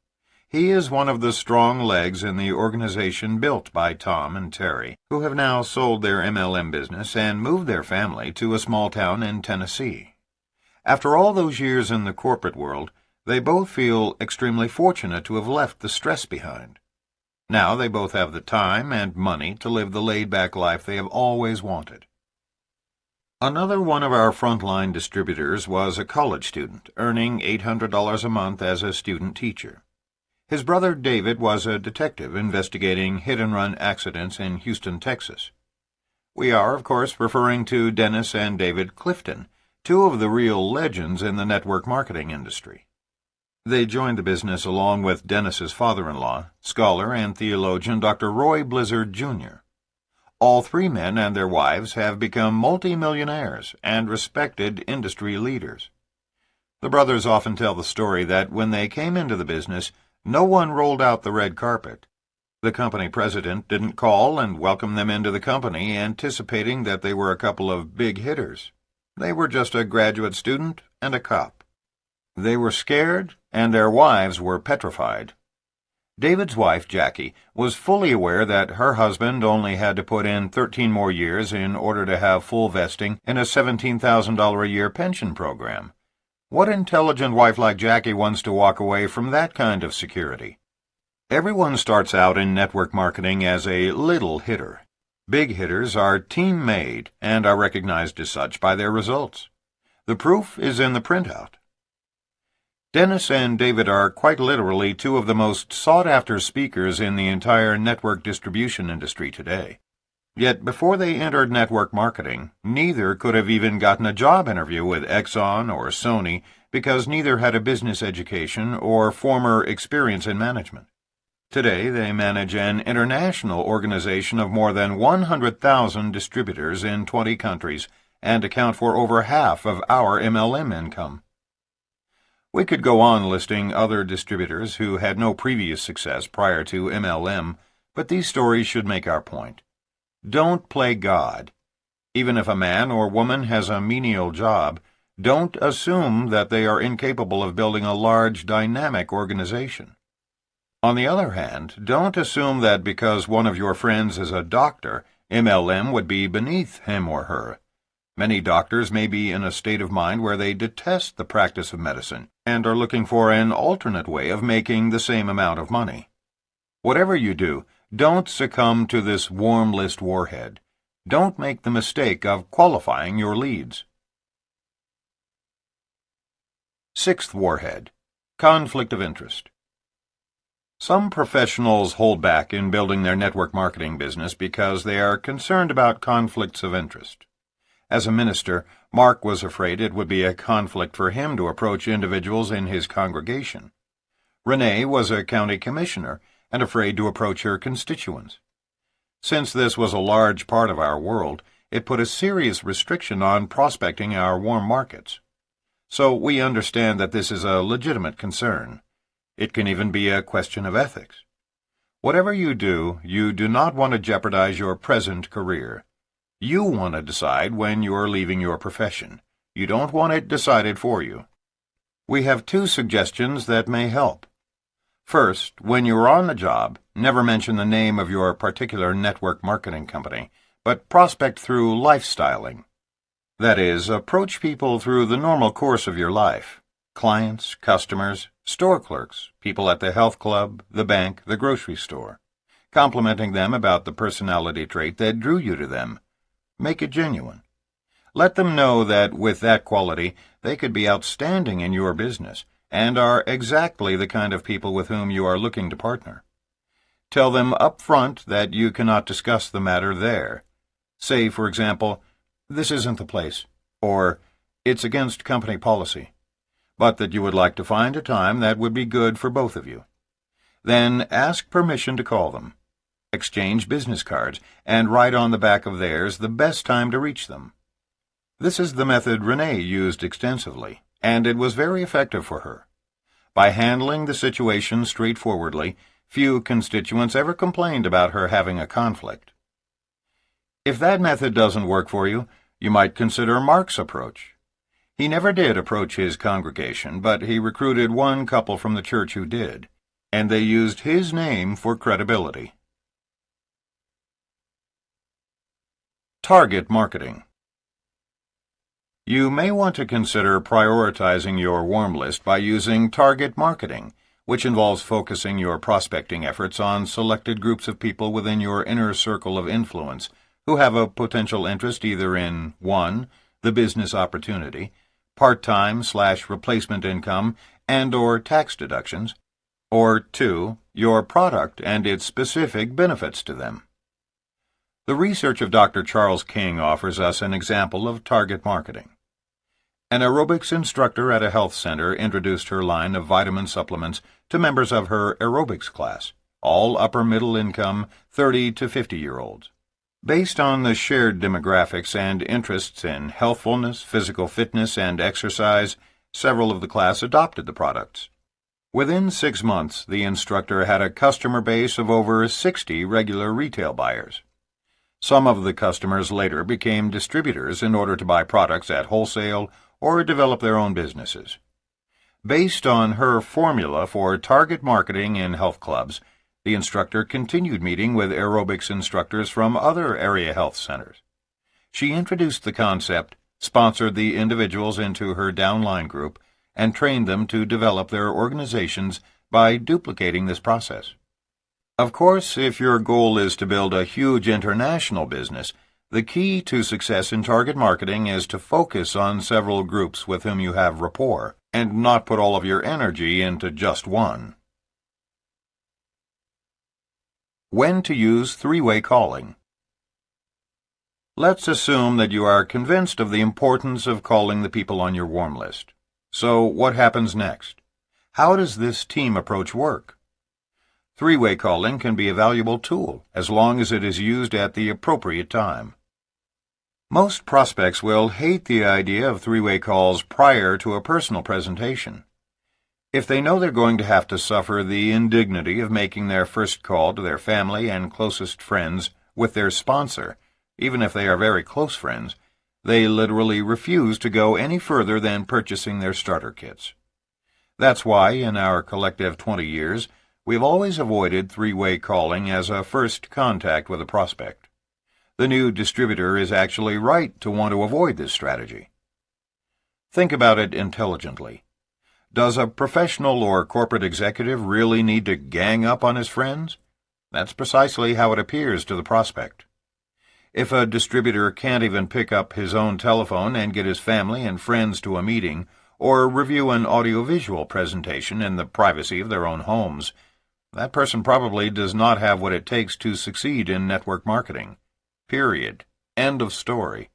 He is one of the strong legs in the organization built by Tom and Terry, who have now sold their MLM business and moved their family to a small town in Tennessee. After all those years in the corporate world, they both feel extremely fortunate to have left the stress behind. Now they both have the time and money to live the laid-back life they have always wanted. Another one of our frontline distributors was a college student, earning $800 a month as a student teacher. His brother David was a detective investigating hit-and-run accidents in Houston, Texas. We are, of course, referring to Dennis and David Clifton, two of the real legends in the network marketing industry. They joined the business along with Dennis's father-in-law, scholar and theologian Dr. Roy Blizzard, Jr. All three men and their wives have become multi-millionaires and respected industry leaders. The brothers often tell the story that when they came into the business, no one rolled out the red carpet. The company president didn't call and welcome them into the company, anticipating that they were a couple of big hitters. They were just a graduate student and a cop. They were scared, and their wives were petrified. David's wife, Jackie, was fully aware that her husband only had to put in 13 more years in order to have full vesting in a $17,000 a year pension program. What intelligent wife like Jackie wants to walk away from that kind of security? Everyone starts out in network marketing as a little hitter. Big hitters are team-made and are recognized as such by their results. The proof is in the printout. Dennis and David are quite literally two of the most sought-after speakers in the entire network distribution industry today. Yet before they entered network marketing, neither could have even gotten a job interview with Exxon or Sony because neither had a business education or former experience in management. Today, they manage an international organization of more than 100,000 distributors in 20 countries and account for over half of our MLM income. We could go on listing other distributors who had no previous success prior to MLM, but these stories should make our point. Don't play God. Even if a man or woman has a menial job, don't assume that they are incapable of building a large, dynamic organization. On the other hand, don't assume that because one of your friends is a doctor, MLM would be beneath him or her. Many doctors may be in a state of mind where they detest the practice of medicine and are looking for an alternate way of making the same amount of money. Whatever you do, don't succumb to this warm list warhead. Don't make the mistake of qualifying your leads. Sixth warhead: conflict of interest. Some professionals hold back in building their network marketing business because they are concerned about conflicts of interest. As a minister, Mark was afraid it would be a conflict for him to approach individuals in his congregation. Rene was a county commissioner and afraid to approach her constituents. Since this was a large part of our world, it put a serious restriction on prospecting our warm markets. So we understand that this is a legitimate concern. It can even be a question of ethics. Whatever you do not want to jeopardize your present career. You want to decide when you are leaving your profession. You don't want it decided for you. We have two suggestions that may help. First, when you are on the job, never mention the name of your particular network marketing company, but prospect through lifestyling. That is, approach people through the normal course of your life. Clients, customers, store clerks, people at the health club, the bank, the grocery store, complimenting them about the personality trait that drew you to them. Make it genuine. Let them know that with that quality, they could be outstanding in your business and are exactly the kind of people with whom you are looking to partner. Tell them up front that you cannot discuss the matter there. Say, for example, "This isn't the place," or "It's against company policy," but that you would like to find a time that would be good for both of you. Then ask permission to call them. Exchange business cards, and write on the back of theirs the best time to reach them. This is the method Rene used extensively, and it was very effective for her. By handling the situation straightforwardly, few constituents ever complained about her having a conflict. If that method doesn't work for you, you might consider Mark's approach. He never did approach his congregation, but he recruited one couple from the church who did, and they used his name for credibility. Target marketing. You may want to consider prioritizing your warm list by using target marketing, which involves focusing your prospecting efforts on selected groups of people within your inner circle of influence who have a potential interest either in 1. The business opportunity, part-time/replacement income, and/or tax deductions, or 2. Your product and its specific benefits to them. The research of Dr. Charles King offers us an example of target marketing. An aerobics instructor at a health center introduced her line of vitamin supplements to members of her aerobics class, all upper-middle income 30 to 50-year-olds. Based on the shared demographics and interests in healthfulness, physical fitness, and exercise, several of the class adopted the products. Within 6 months, the instructor had a customer base of over 60 regular retail buyers. Some of the customers later became distributors in order to buy products at wholesale or develop their own businesses. Based on her formula for target marketing in health clubs, the instructor continued meeting with aerobics instructors from other area health centers. She introduced the concept, sponsored the individuals into her downline group, and train them to develop their organizations by duplicating this process. Of course, if your goal is to build a huge international business, the key to success in target marketing is to focus on several groups with whom you have rapport, and not put all of your energy into just one. When to use three-way calling. Let's assume that you are convinced of the importance of calling the people on your warm list. So what happens next? How does this team approach work? Three-way calling can be a valuable tool as long as it is used at the appropriate time. Most prospects will hate the idea of three-way calls prior to a personal presentation. If they know they're going to have to suffer the indignity of making their first call to their family and closest friends with their sponsor, even if they are very close friends, they literally refuse to go any further than purchasing their starter kits. That's why, in our collective 20 years, we've always avoided three-way calling as a first contact with a prospect. The new distributor is actually right to want to avoid this strategy. Think about it intelligently. Does a professional or corporate executive really need to gang up on his friends? That's precisely how it appears to the prospect. If a distributor can't even pick up his own telephone and get his family and friends to a meeting, or review an audiovisual presentation in the privacy of their own homes, that person probably does not have what it takes to succeed in network marketing. Period. End of story.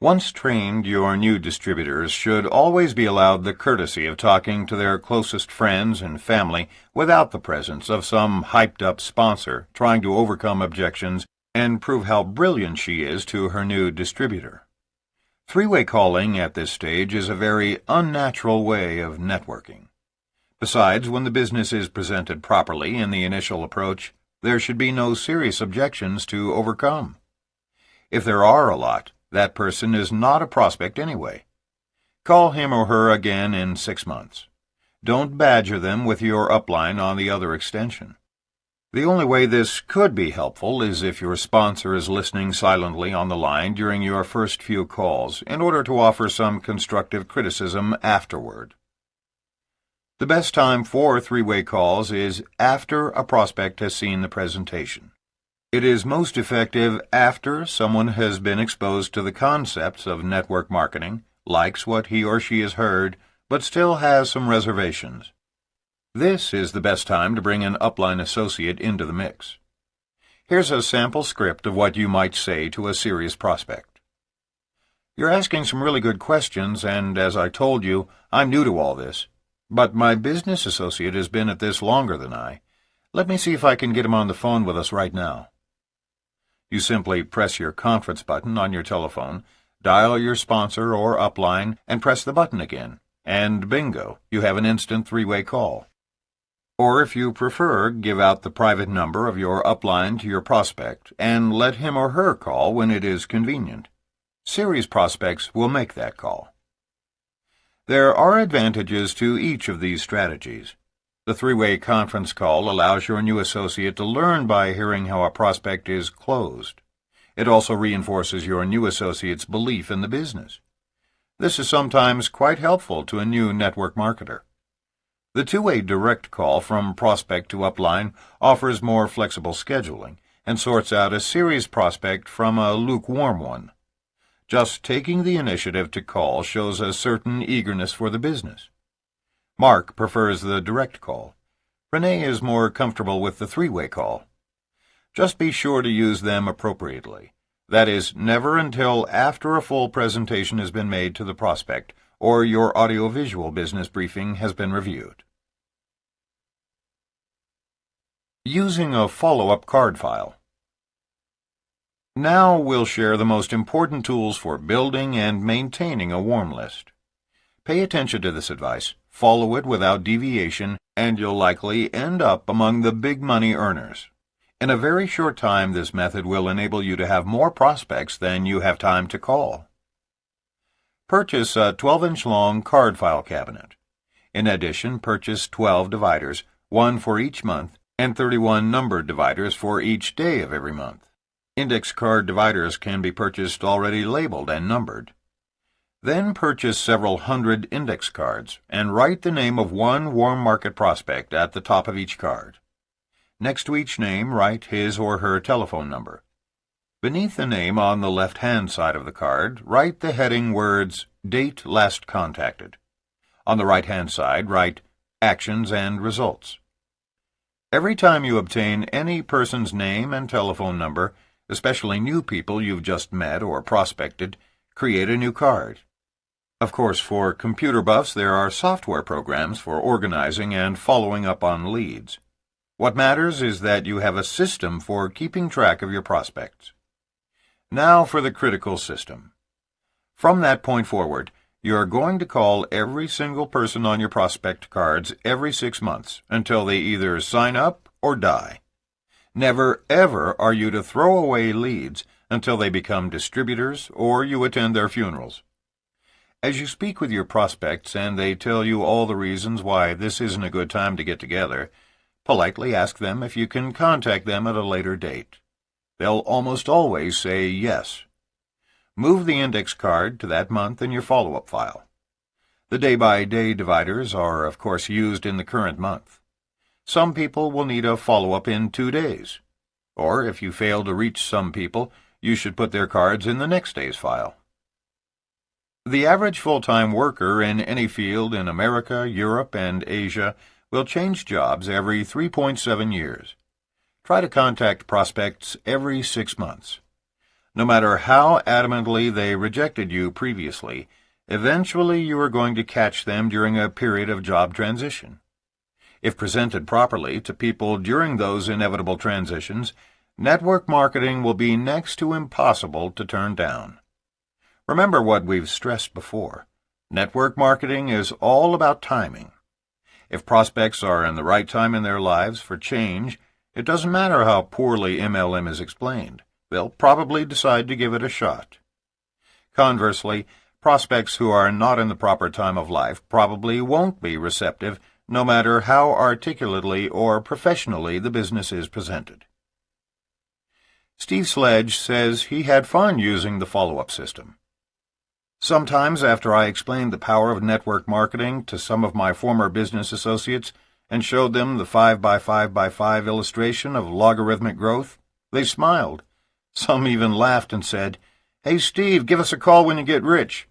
Once trained, your new distributors should always be allowed the courtesy of talking to their closest friends and family without the presence of some hyped-up sponsor trying to overcome objections and prove how brilliant she is to her new distributor. Three-way calling at this stage is a very unnatural way of networking. Besides, when the business is presented properly in the initial approach, there should be no serious objections to overcome. If there are a lot, that person is not a prospect anyway. Call him or her again in 6 months. Don't badger them with your upline on the other extension. The only way this could be helpful is if your sponsor is listening silently on the line during your first few calls in order to offer some constructive criticism afterward. The best time for three-way calls is after a prospect has seen the presentation. It is most effective after someone has been exposed to the concepts of network marketing, likes what he or she has heard, but still has some reservations. This is the best time to bring an upline associate into the mix. Here's a sample script of what you might say to a serious prospect. You're asking some really good questions, and as I told you, I'm new to all this. But my business associate has been at this longer than I. Let me see if I can get him on the phone with us right now. You simply press your conference button on your telephone, dial your sponsor or upline, and press the button again. And bingo, you have an instant three-way call. Or if you prefer, give out the private number of your upline to your prospect and let him or her call when it is convenient. Serious prospects will make that call. There are advantages to each of these strategies. The three-way conference call allows your new associate to learn by hearing how a prospect is closed. It also reinforces your new associate's belief in the business. This is sometimes quite helpful to a new network marketer. The two-way direct call from prospect to upline offers more flexible scheduling and sorts out a serious prospect from a lukewarm one. Just taking the initiative to call shows a certain eagerness for the business. Mark prefers the direct call. Rene is more comfortable with the three-way call. Just be sure to use them appropriately. That is, never until after a full presentation has been made to the prospect or your audiovisual business briefing has been reviewed. Using a follow-up card file. Now we'll share the most important tools for building and maintaining a warm list. Pay attention to this advice, follow it without deviation, and you'll likely end up among the big money earners. In a very short time, this method will enable you to have more prospects than you have time to call. Purchase a 12-inch long card file cabinet. In addition, purchase 12 dividers, 1 for each month, and 31 numbered dividers for each day of every month. Index card dividers can be purchased already labeled and numbered. Then purchase several hundred index cards and write the name of one warm market prospect at the top of each card. Next to each name, write his or her telephone number. Beneath the name on the left-hand side of the card, write the heading words, Date Last Contacted. On the right-hand side, write Actions and Results. Every time you obtain any person's name and telephone number, especially new people you've just met or prospected, create a new card. Of course, for computer buffs, there are software programs for organizing and following up on leads. What matters is that you have a system for keeping track of your prospects. Now for the critical system. From that point forward, you are going to call every single person on your prospect cards every 6 months until they either sign up or die. Never, ever are you to throw away leads until they become distributors or you attend their funerals. As you speak with your prospects and they tell you all the reasons why this isn't a good time to get together, politely ask them if you can contact them at a later date. They'll almost always say yes. Move the index card to that month in your follow-up file. The day-by-day dividers are, of course, used in the current month. Some people will need a follow-up in 2 days. Or, if you fail to reach some people, you should put their cards in the next day's file. The average full-time worker in any field in America, Europe, and Asia will change jobs every 3.7 years. Try to contact prospects every 6 months. No matter how adamantly they rejected you previously, eventually you are going to catch them during a period of job transition. If presented properly to people during those inevitable transitions, network marketing will be next to impossible to turn down. Remember what we've stressed before. Network marketing is all about timing. If prospects are in the right time in their lives for change, it doesn't matter how poorly MLM is explained. They'll probably decide to give it a shot. Conversely, prospects who are not in the proper time of life probably won't be receptive, no matter how articulately or professionally the business is presented. Steve Sledge says he had fun using the follow-up system. Sometimes after I explained the power of network marketing to some of my former business associates and showed them the 5x5x5 illustration of logarithmic growth, they smiled. Some even laughed and said, "Hey, Steve, give us a call when you get rich."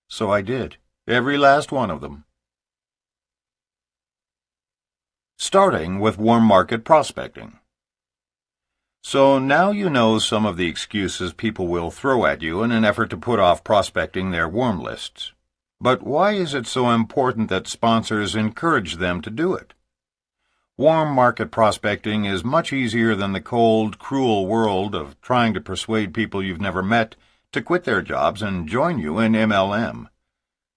So I did, every last one of them. Starting with warm market prospecting. So now you know some of the excuses people will throw at you in an effort to put off prospecting their warm lists. But why is it so important that sponsors encourage them to do it? Warm market prospecting is much easier than the cold, cruel world of trying to persuade people you've never met to quit their jobs and join you in MLM.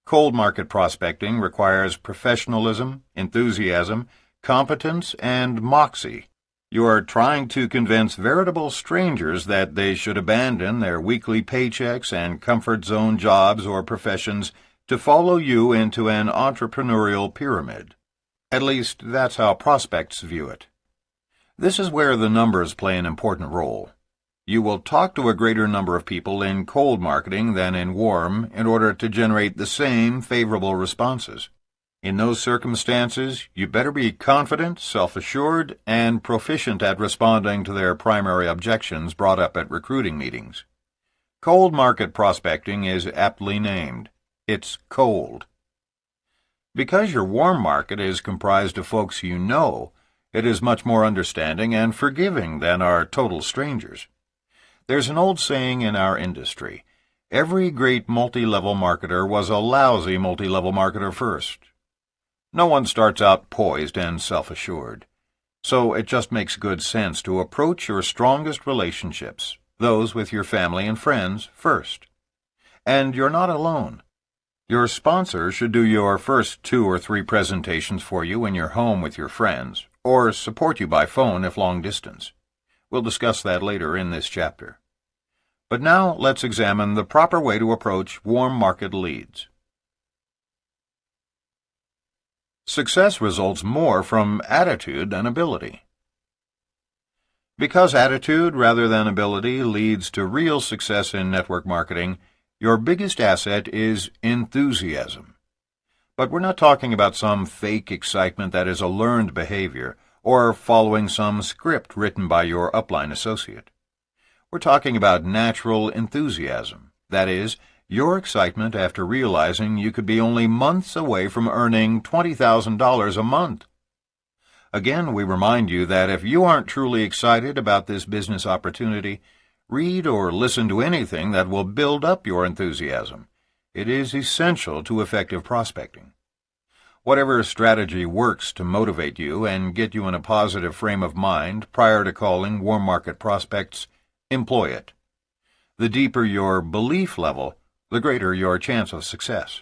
Cold market prospecting requires professionalism, enthusiasm, competence, and moxie. You are trying to convince veritable strangers that they should abandon their weekly paychecks and comfort zone jobs or professions to follow you into an entrepreneurial pyramid. At least, that's how prospects view it. This is where the numbers play an important role. You will talk to a greater number of people in cold marketing than in warm in order to generate the same favorable responses. In those circumstances, you better be confident, self-assured, and proficient at responding to their primary objections brought up at recruiting meetings. Cold market prospecting is aptly named. It's cold. Because your warm market is comprised of folks you know, it is much more understanding and forgiving than our total strangers. There's an old saying in our industry, every great multi-level marketer was a lousy multi-level marketer first. No one starts out poised and self-assured. So it just makes good sense to approach your strongest relationships, those with your family and friends, first. And you're not alone. Your sponsor should do your first 2 or 3 presentations for you in your home with your friends, or support you by phone if long distance. We'll discuss that later in this chapter. But now let's examine the proper way to approach warm market leads. Success results more from attitude than ability. Because attitude rather than ability leads to real success in network marketing, Your biggest asset is enthusiasm. But we're not talking about some fake excitement that is a learned behavior or following some script written by your upline associate. We're talking about natural enthusiasm, that is, your excitement after realizing you could be only months away from earning $20,000 a month. Again, we remind you that if you aren't truly excited about this business opportunity, read or listen to anything that will build up your enthusiasm. It is essential to effective prospecting. Whatever strategy works to motivate you and get you in a positive frame of mind prior to calling warm market prospects, employ it. The deeper your belief level, the greater your chance of success.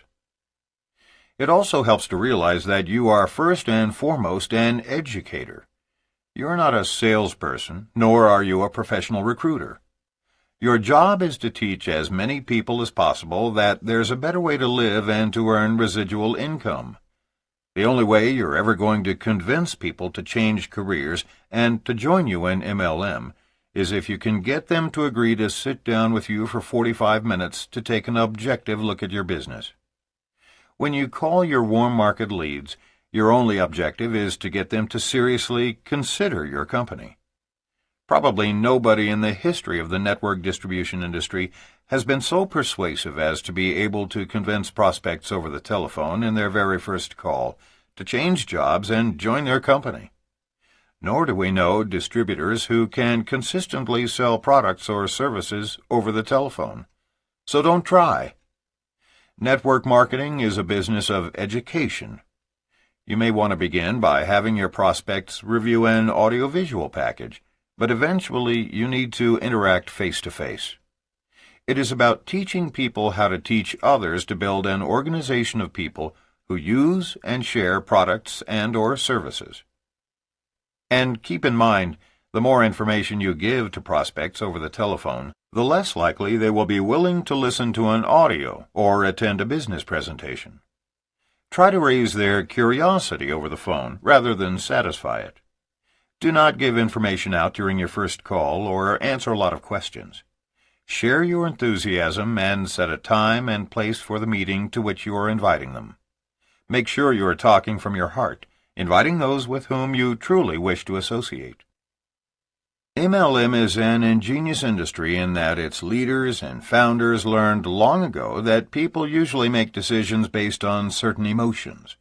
It also helps to realize that you are first and foremost an educator. You're not a salesperson, nor are you a professional recruiter. Your job is to teach as many people as possible that there's a better way to live and to earn residual income. The only way you're ever going to convince people to change careers and to join you in MLM is if you can get them to agree to sit down with you for 45 minutes to take an objective look at your business. When you call your warm market leads, your only objective is to get them to seriously consider your company. Probably nobody in the history of the network distribution industry has been so persuasive as to be able to convince prospects over the telephone in their very first call to change jobs and join their company. Nor do we know distributors who can consistently sell products or services over the telephone. So don't try. Network marketing is a business of education. You may want to begin by having your prospects review an audiovisual package, but eventually you need to interact face-to-face. It is about teaching people how to teach others to build an organization of people who use and share products and/or services. And keep in mind, the more information you give to prospects over the telephone, the less likely they will be willing to listen to an audio or attend a business presentation. Try to raise their curiosity over the phone rather than satisfy it. Do not give information out during your first call or answer a lot of questions. Share your enthusiasm and set a time and place for the meeting to which you are inviting them. Make sure you are talking from your heart, inviting those with whom you truly wish to associate. MLM is an ingenious industry in that its leaders and founders learned long ago that people usually make decisions based on certain emotions.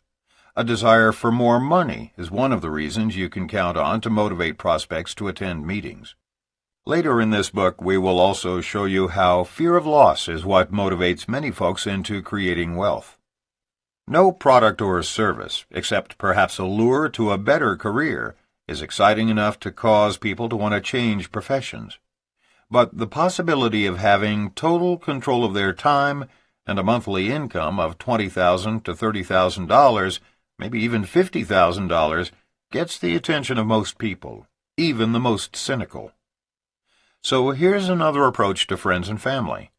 A desire for more money is one of the reasons you can count on to motivate prospects to attend meetings. Later in this book, we will also show you how fear of loss is what motivates many folks into creating wealth. No product or service, except perhaps a lure to a better career, is exciting enough to cause people to want to change professions. But the possibility of having total control of their time and a monthly income of $20,000 to $30,000, maybe even $50,000, gets the attention of most people, even the most cynical. So here's another approach to friends and family.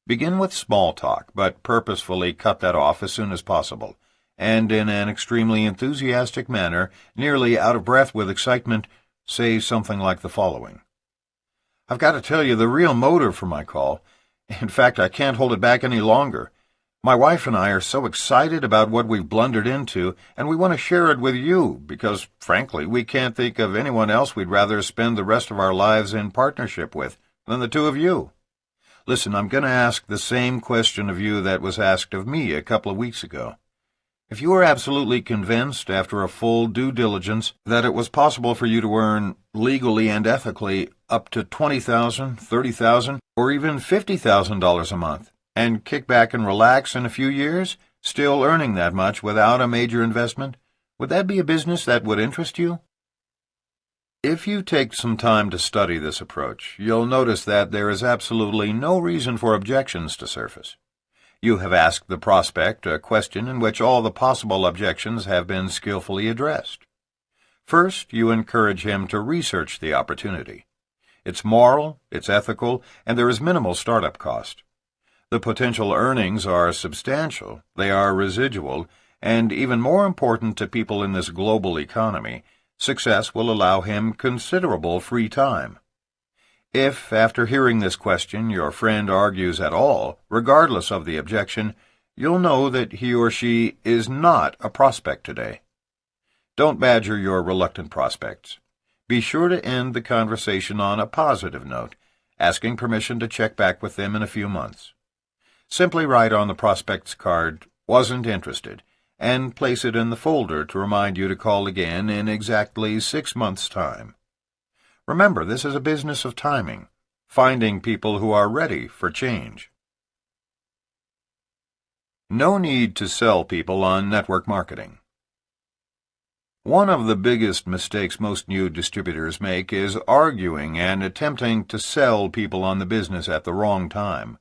Begin with small talk, but purposefully cut that off as soon as possible, and in an extremely enthusiastic manner, nearly out of breath with excitement, say something like the following. I've got to tell you the real motive for my call. In fact, I can't hold it back any longer. My wife and I are so excited about what we've blundered into, and we want to share it with you because, frankly, we can't think of anyone else we'd rather spend the rest of our lives in partnership with than the two of you. Listen, I'm going to ask the same question of you that was asked of me a couple of weeks ago. If you were absolutely convinced after a full due diligence that it was possible for you to earn legally and ethically up to $20,000, $30,000, or even $50,000 a month, and kick back and relax in a few years, still earning that much without a major investment, would that be a business that would interest you? If you take some time to study this approach, you'll notice that there is absolutely no reason for objections to surface. You have asked the prospect a question in which all the possible objections have been skillfully addressed. First, you encourage him to research the opportunity. It's moral, it's ethical, and there is minimal startup cost. The potential earnings are substantial, they are residual, and even more important to people in this global economy, success will allow him considerable free time. If, after hearing this question, your friend argues at all, regardless of the objection, you'll know that he or she is not a prospect today. Don't badger your reluctant prospects. Be sure to end the conversation on a positive note, asking permission to check back with them in a few months. Simply write on the prospect's card, "Wasn't interested," and place it in the folder to remind you to call again in exactly 6 months' time. Remember, this is a business of timing, finding people who are ready for change. No need to sell people on network marketing. One of the biggest mistakes most new distributors make is arguing and attempting to sell people on the business at the wrong time.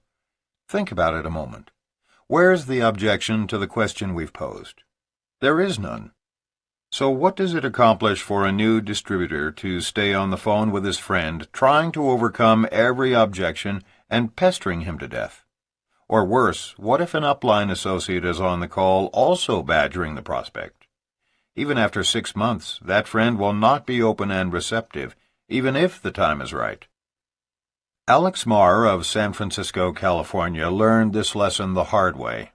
Think about it a moment. Where's the objection to the question we've posed? There is none. So what does it accomplish for a new distributor to stay on the phone with his friend, trying to overcome every objection and pestering him to death? Or worse, what if an upline associate is on the call also badgering the prospect? Even after 6 months, that friend will not be open and receptive, even if the time is right. Alex Marr of San Francisco, California, learned this lesson the hard way.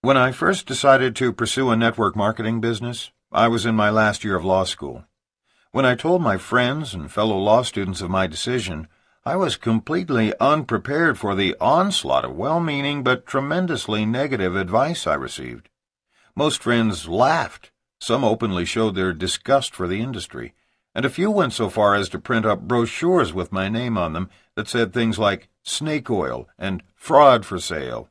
When I first decided to pursue a network marketing business, I was in my last year of law school. When I told my friends and fellow law students of my decision, I was completely unprepared for the onslaught of well-meaning but tremendously negative advice I received. Most friends laughed, some openly showed their disgust for the industry, and a few went so far as to print up brochures with my name on them that said things like snake oil and fraud for sale.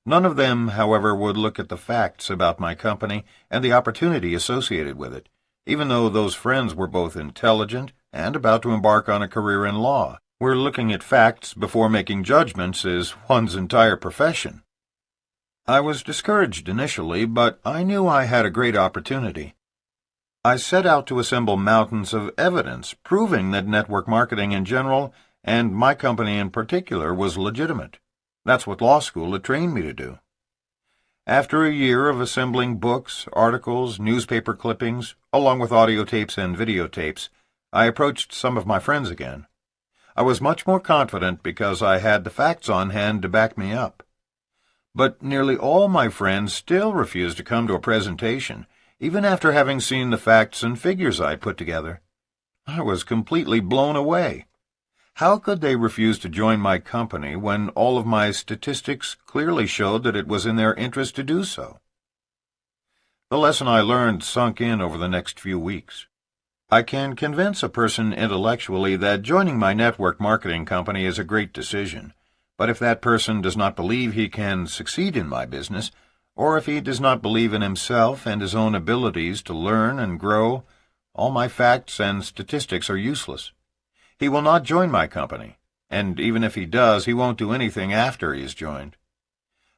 None of them, however, would look at the facts about my company and the opportunity associated with it, even though those friends were both intelligent and about to embark on a career in law, where looking at facts before making judgments is one's entire profession. I was discouraged initially, but I knew I had a great opportunity. I set out to assemble mountains of evidence proving that network marketing in general, and my company in particular, was legitimate. That's what law school had trained me to do. After a year of assembling books, articles, newspaper clippings, along with audio tapes and videotapes, I approached some of my friends again. I was much more confident because I had the facts on hand to back me up. But nearly all my friends still refused to come to a presentation, even after having seen the facts and figures I put together. I was completely blown away. How could they refuse to join my company when all of my statistics clearly showed that it was in their interest to do so? The lesson I learned sunk in over the next few weeks. I can convince a person intellectually that joining my network marketing company is a great decision, but if that person does not believe he can succeed in my business, or if he does not believe in himself and his own abilities to learn and grow, all my facts and statistics are useless. He will not join my company, and even if he does, he won't do anything after he has joined.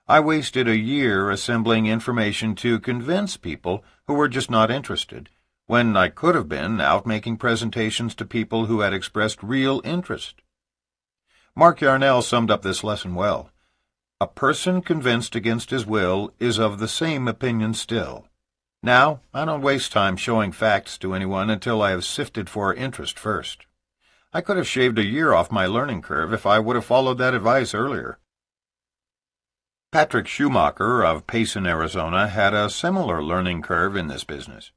I wasted a year assembling information to convince people who were just not interested, when I could have been out making presentations to people who had expressed real interest. Mark Yarnell summed up this lesson well. A person convinced against his will is of the same opinion still. Now, I don't waste time showing facts to anyone until I have sifted for interest first. I could have shaved a year off my learning curve if I would have followed that advice earlier. Patrick Schumacher of Payson, Arizona, had a similar learning curve in this business.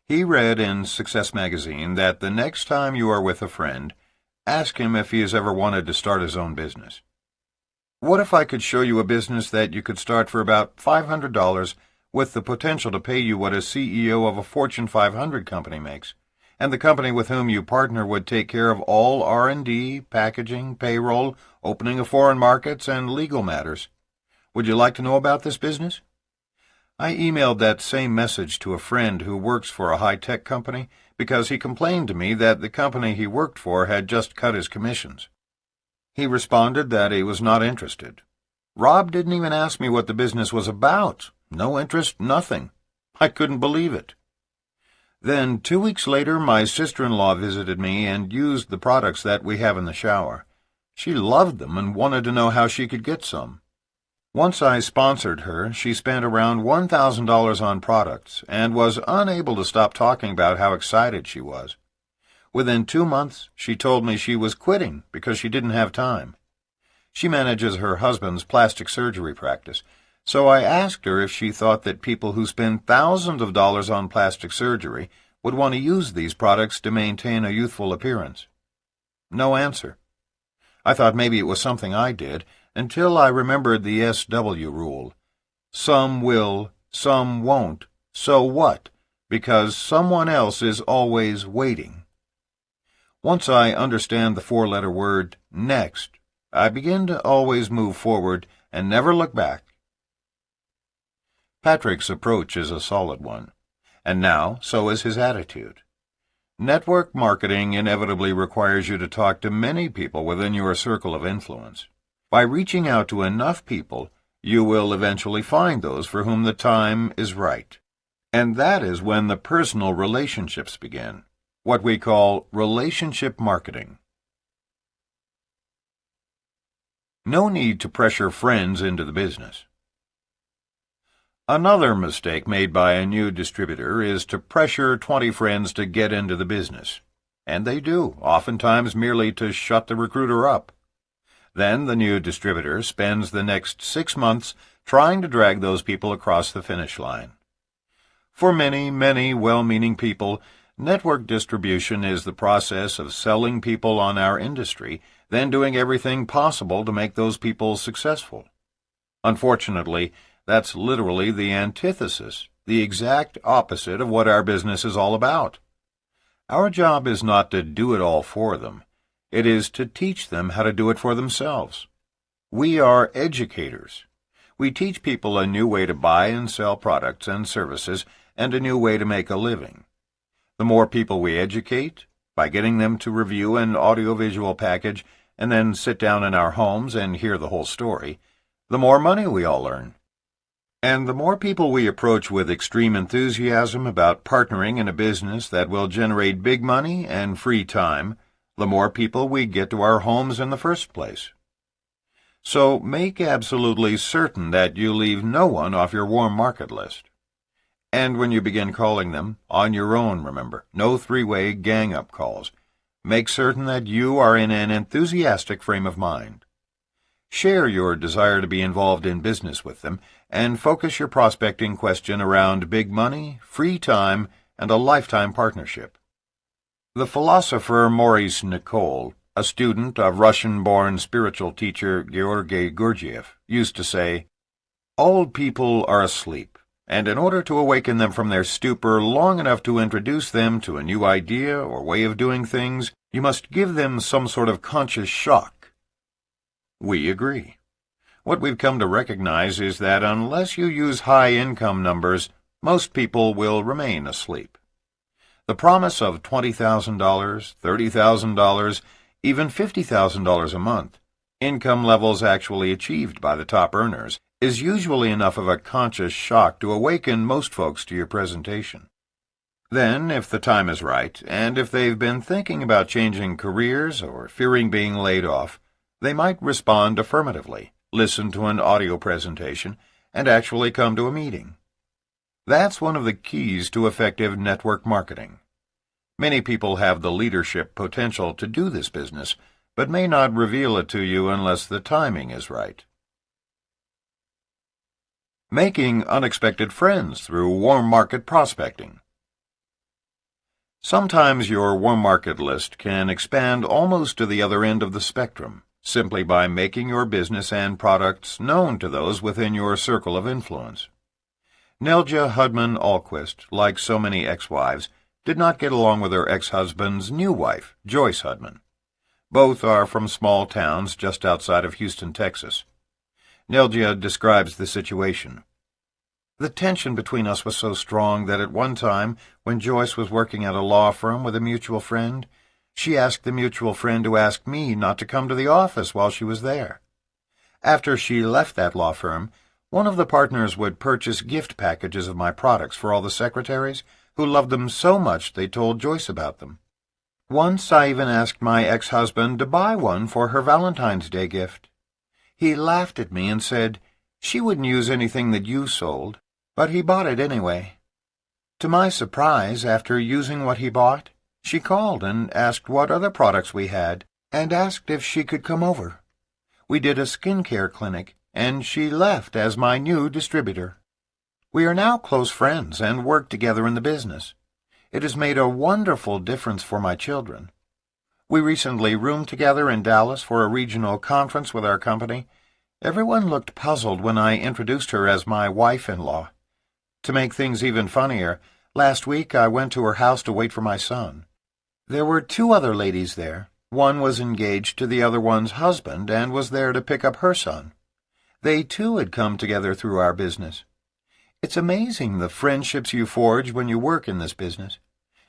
He read in Success magazine that the next time you are with a friend, ask him if he has ever wanted to start his own business. What if I could show you a business that you could start for about $500 with the potential to pay you what a CEO of a Fortune 500 company makes? And the company with whom you partner would take care of all R&D, packaging, payroll, opening of foreign markets, and legal matters. Would you like to know about this business? I emailed that same message to a friend who works for a high-tech company because he complained to me that the company he worked for had just cut his commissions. He responded that he was not interested. Rob didn't even ask me what the business was about. No interest, nothing. I couldn't believe it. Then, 2 weeks later, my sister-in-law visited me and used the products that we have in the shower. She loved them and wanted to know how she could get some. Once I sponsored her, she spent around $1,000 on products and was unable to stop talking about how excited she was. Within 2 months, she told me she was quitting because she didn't have time. She manages her husband's plastic surgery practice, so I asked her if she thought that people who spend thousands of dollars on plastic surgery would want to use these products to maintain a youthful appearance. No answer. I thought maybe it was something I did, until I remembered the SW rule. Some will, some won't, so what? Because someone else is always waiting. Once I understand the 4-letter word next, I begin to always move forward and never look back. Patrick's approach is a solid one, and now so is his attitude. Network marketing inevitably requires you to talk to many people within your circle of influence. By reaching out to enough people, you will eventually find those for whom the time is right. And that is when the personal relationships begin, what we call relationship marketing. No need to pressure friends into the business. Another mistake made by a new distributor is to pressure 20 friends to get into the business. And they do, oftentimes merely to shut the recruiter up. Then the new distributor spends the next 6 months trying to drag those people across the finish line. For many, many well-meaning people, network distribution is the process of selling people on our industry, then doing everything possible to make those people successful. Unfortunately, that's literally the antithesis, the exact opposite of what our business is all about. Our job is not to do it all for them. It is to teach them how to do it for themselves. We are educators. We teach people a new way to buy and sell products and services and a new way to make a living. The more people we educate, by getting them to review an audiovisual package and then sit down in our homes and hear the whole story, the more money we all earn. And the more people we approach with extreme enthusiasm about partnering in a business that will generate big money and free time, the more people we get to our homes in the first place. So make absolutely certain that you leave no one off your warm market list. And when you begin calling them, on your own, remember, no 3-way gang-up calls. Make certain that you are in an enthusiastic frame of mind. Share your desire to be involved in business with them, and focus your prospecting question around big money, free time, and a lifetime partnership. The philosopher Maurice Nicole, a student of Russian-born spiritual teacher Georgy Gurdjieff, used to say, "Old people are asleep, and in order to awaken them from their stupor long enough to introduce them to a new idea or way of doing things, you must give them some sort of conscious shock." We agree. What we've come to recognize is that unless you use high income numbers, most people will remain asleep. The promise of $20,000, $30,000, even $50,000 a month, income levels actually achieved by the top earners, is usually enough of a conscious shock to awaken most folks to your presentation. Then, if the time is right, and if they've been thinking about changing careers or fearing being laid off, they might respond affirmatively, listen to an audio presentation, and actually come to a meeting. That's one of the keys to effective network marketing. Many people have the leadership potential to do this business, but may not reveal it to you unless the timing is right. Making unexpected friends through warm market prospecting. Sometimes your warm market list can expand almost to the other end of the spectrum, simply by making your business and products known to those within your circle of influence. Nelja Hudman Alquist, like so many ex-wives, did not get along with her ex-husband's new wife, Joyce Hudman. Both are from small towns just outside of Houston, Texas. Nelja describes the situation. "The tension between us was so strong that at one time, when Joyce was working at a law firm with a mutual friend, she asked the mutual friend to ask me not to come to the office while she was there. After she left that law firm, one of the partners would purchase gift packages of my products for all the secretaries, who loved them so much they told Joyce about them. Once I even asked my ex-husband to buy one for her Valentine's Day gift. He laughed at me and said, 'She wouldn't use anything that you sold,' but he bought it anyway. To my surprise, after using what he bought, She called and asked what other products we had, and asked if she could come over. We did a skincare clinic, and she left as my new distributor. We are now close friends and work together in the business. It has made a wonderful difference for my children. We recently roomed together in Dallas for a regional conference with our company. Everyone looked puzzled when I introduced her as my wife-in-law. To make things even funnier, last week I went to her house to wait for my son. There were 2 other ladies there. One was engaged to the other one's husband and was there to pick up her son. They too had come together through our business. It's amazing the friendships you forge when you work in this business.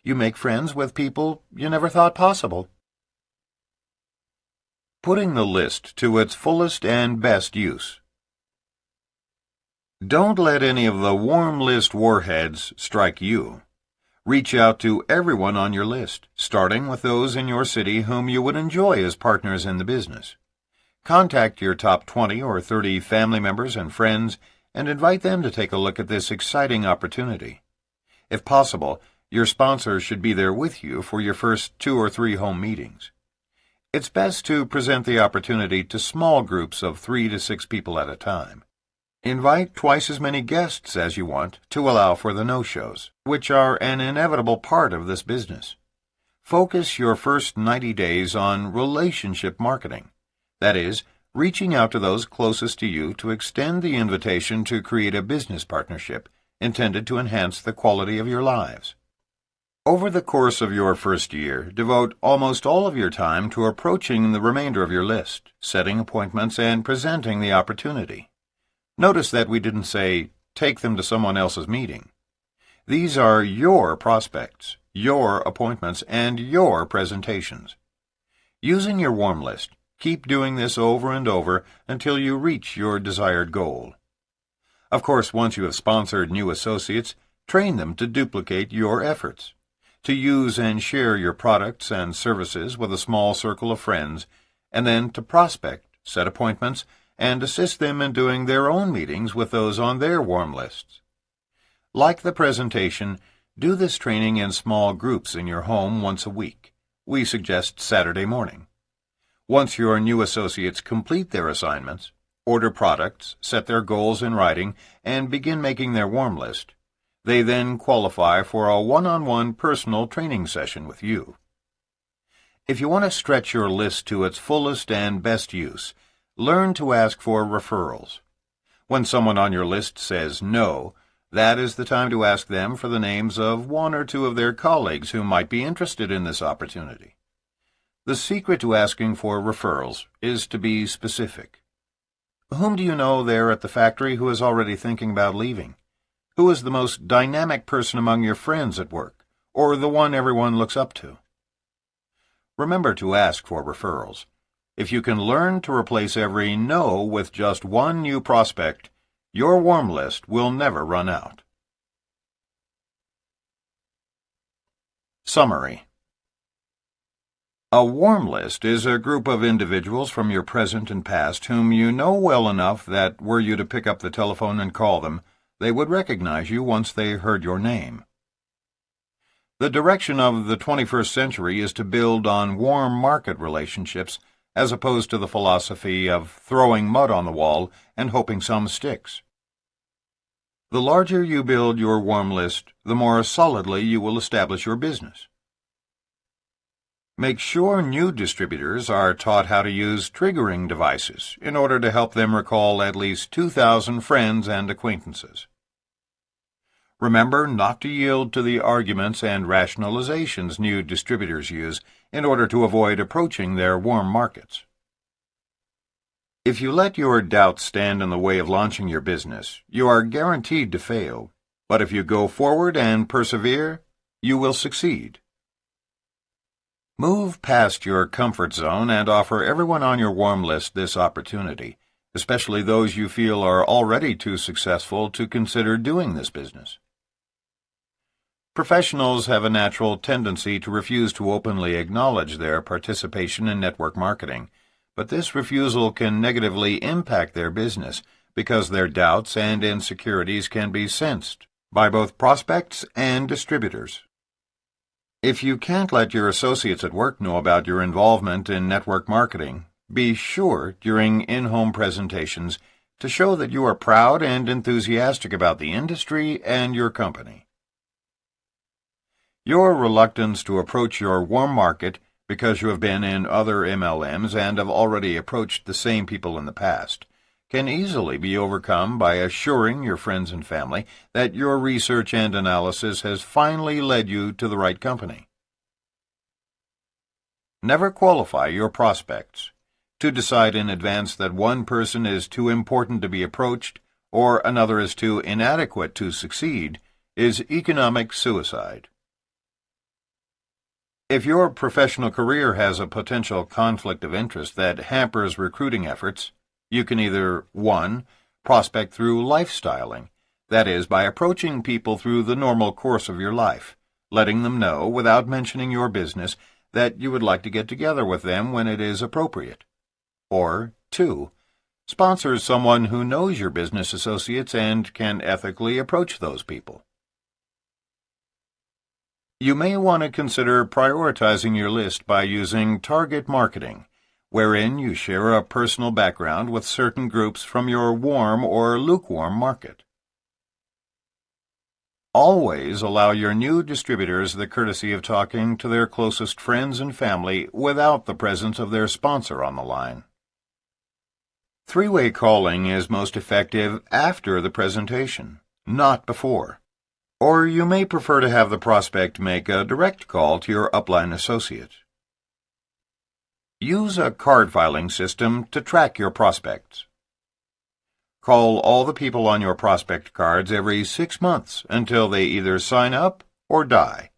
You make friends with people you never thought possible. Putting the list to its fullest and best use. Don't let any of the warm list warheads strike you. Reach out to everyone on your list, starting with those in your city whom you would enjoy as partners in the business. Contact your top 20 or 30 family members and friends and invite them to take a look at this exciting opportunity. If possible, your sponsor should be there with you for your first 2 or 3 home meetings. It's best to present the opportunity to small groups of 3 to 6 people at a time. Invite twice as many guests as you want to allow for the no-shows, which are an inevitable part of this business. Focus your first 90 days on relationship marketing. That is, reaching out to those closest to you to extend the invitation to create a business partnership intended to enhance the quality of your lives. Over the course of your first year, devote almost all of your time to approaching the remainder of your list, setting appointments, and presenting the opportunity. Notice that we didn't say, take them to someone else's meeting. These are your prospects, your appointments, and your presentations. Using your warm list, keep doing this over and over until you reach your desired goal. Of course, once you have sponsored new associates, train them to duplicate your efforts, to use and share your products and services with a small circle of friends, and then to prospect, set appointments, and assist them in doing their own meetings with those on their warm lists. Like the presentation, do this training in small groups in your home once a week. We suggest Saturday morning. Once your new associates complete their assignments, order products, set their goals in writing, and begin making their warm list, they then qualify for a one-on-one personal training session with you. If you want to stretch your list to its fullest and best use, learn to ask for referrals. When someone on your list says no, that is the time to ask them for the names of 1 or 2 of their colleagues who might be interested in this opportunity. The secret to asking for referrals is to be specific. Whom do you know there at the factory who is already thinking about leaving? Who is the most dynamic person among your friends at work, or the one everyone looks up to? Remember to ask for referrals. If you can learn to replace every no with just 1 new prospect, your warm list will never run out. Summary. A warm list is a group of individuals from your present and past whom you know well enough that were you to pick up the telephone and call them, they would recognize you once they heard your name. The direction of the 21st century is to build on warm market relationships as opposed to the philosophy of throwing mud on the wall and hoping some sticks. The larger you build your warm list, the more solidly you will establish your business. Make sure new distributors are taught how to use triggering devices in order to help them recall at least 2,000 friends and acquaintances. Remember not to yield to the arguments and rationalizations new distributors use in order to avoid approaching their warm markets. If you let your doubts stand in the way of launching your business, you are guaranteed to fail. But if you go forward and persevere, you will succeed. Move past your comfort zone and offer everyone on your warm list this opportunity, especially those you feel are already too successful to consider doing this business. Professionals have a natural tendency to refuse to openly acknowledge their participation in network marketing, but this refusal can negatively impact their business because their doubts and insecurities can be sensed by both prospects and distributors. If you can't let your associates at work know about your involvement in network marketing, be sure during in-home presentations to show that you are proud and enthusiastic about the industry and your company. Your reluctance to approach your warm market because you have been in other MLMs and have already approached the same people in the past can easily be overcome by assuring your friends and family that your research and analysis has finally led you to the right company. Never qualify your prospects. To decide in advance that one person is too important to be approached or another is too inadequate to succeed is economic suicide. If your professional career has a potential conflict of interest that hampers recruiting efforts, you can either 1. Prospect through lifestyling, that is, by approaching people through the normal course of your life, letting them know, without mentioning your business, that you would like to get together with them when it is appropriate. Or 2. Sponsor someone who knows your business associates and can ethically approach those people. You may want to consider prioritizing your list by using target marketing, wherein you share a personal background with certain groups from your warm or lukewarm market. Always allow your new distributors the courtesy of talking to their closest friends and family without the presence of their sponsor on the line. Three-way calling is most effective after the presentation, not before. Or you may prefer to have the prospect make a direct call to your upline associate. Use a card filing system to track your prospects. Call all the people on your prospect cards every 6 months until they either sign up or die.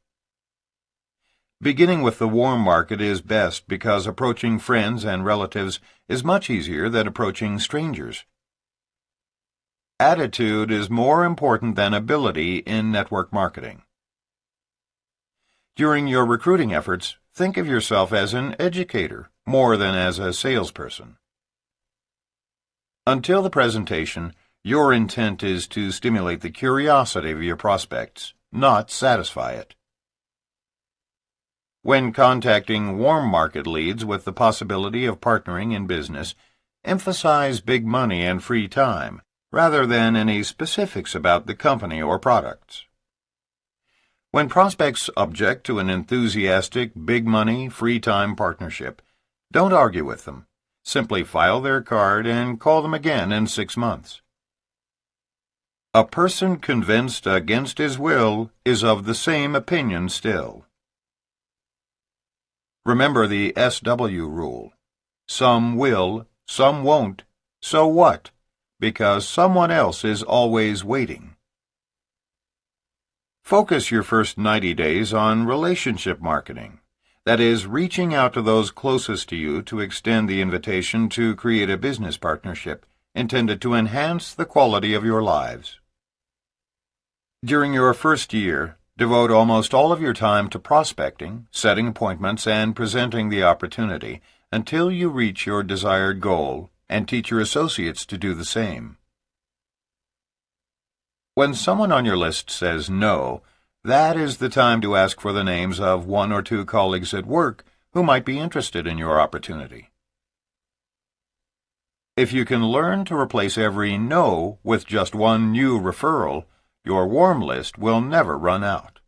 Beginning with the warm market is best because approaching friends and relatives is much easier than approaching strangers. Attitude is more important than ability in network marketing. During your recruiting efforts, think of yourself as an educator more than as a salesperson. Until the presentation, your intent is to stimulate the curiosity of your prospects, not satisfy it. When contacting warm market leads with the possibility of partnering in business, emphasize big money and free time, rather than any specifics about the company or products. When prospects object to an enthusiastic, big money, free time partnership, don't argue with them. Simply file their card and call them again in 6 months. A person convinced against his will is of the same opinion still. Remember the SW rule. Some will, some won't, so what? Because someone else is always waiting. Focus your first 90 days on relationship marketing. That is, reaching out to those closest to you to extend the invitation to create a business partnership intended to enhance the quality of your lives. During your first year, devote almost all of your time to prospecting, setting appointments, and presenting the opportunity until you reach your desired goal, and teach your associates to do the same. When someone on your list says no, that is the time to ask for the names of 1 or 2 colleagues at work who might be interested in your opportunity. If you can learn to replace every no with just one new referral, your warm list will never run out.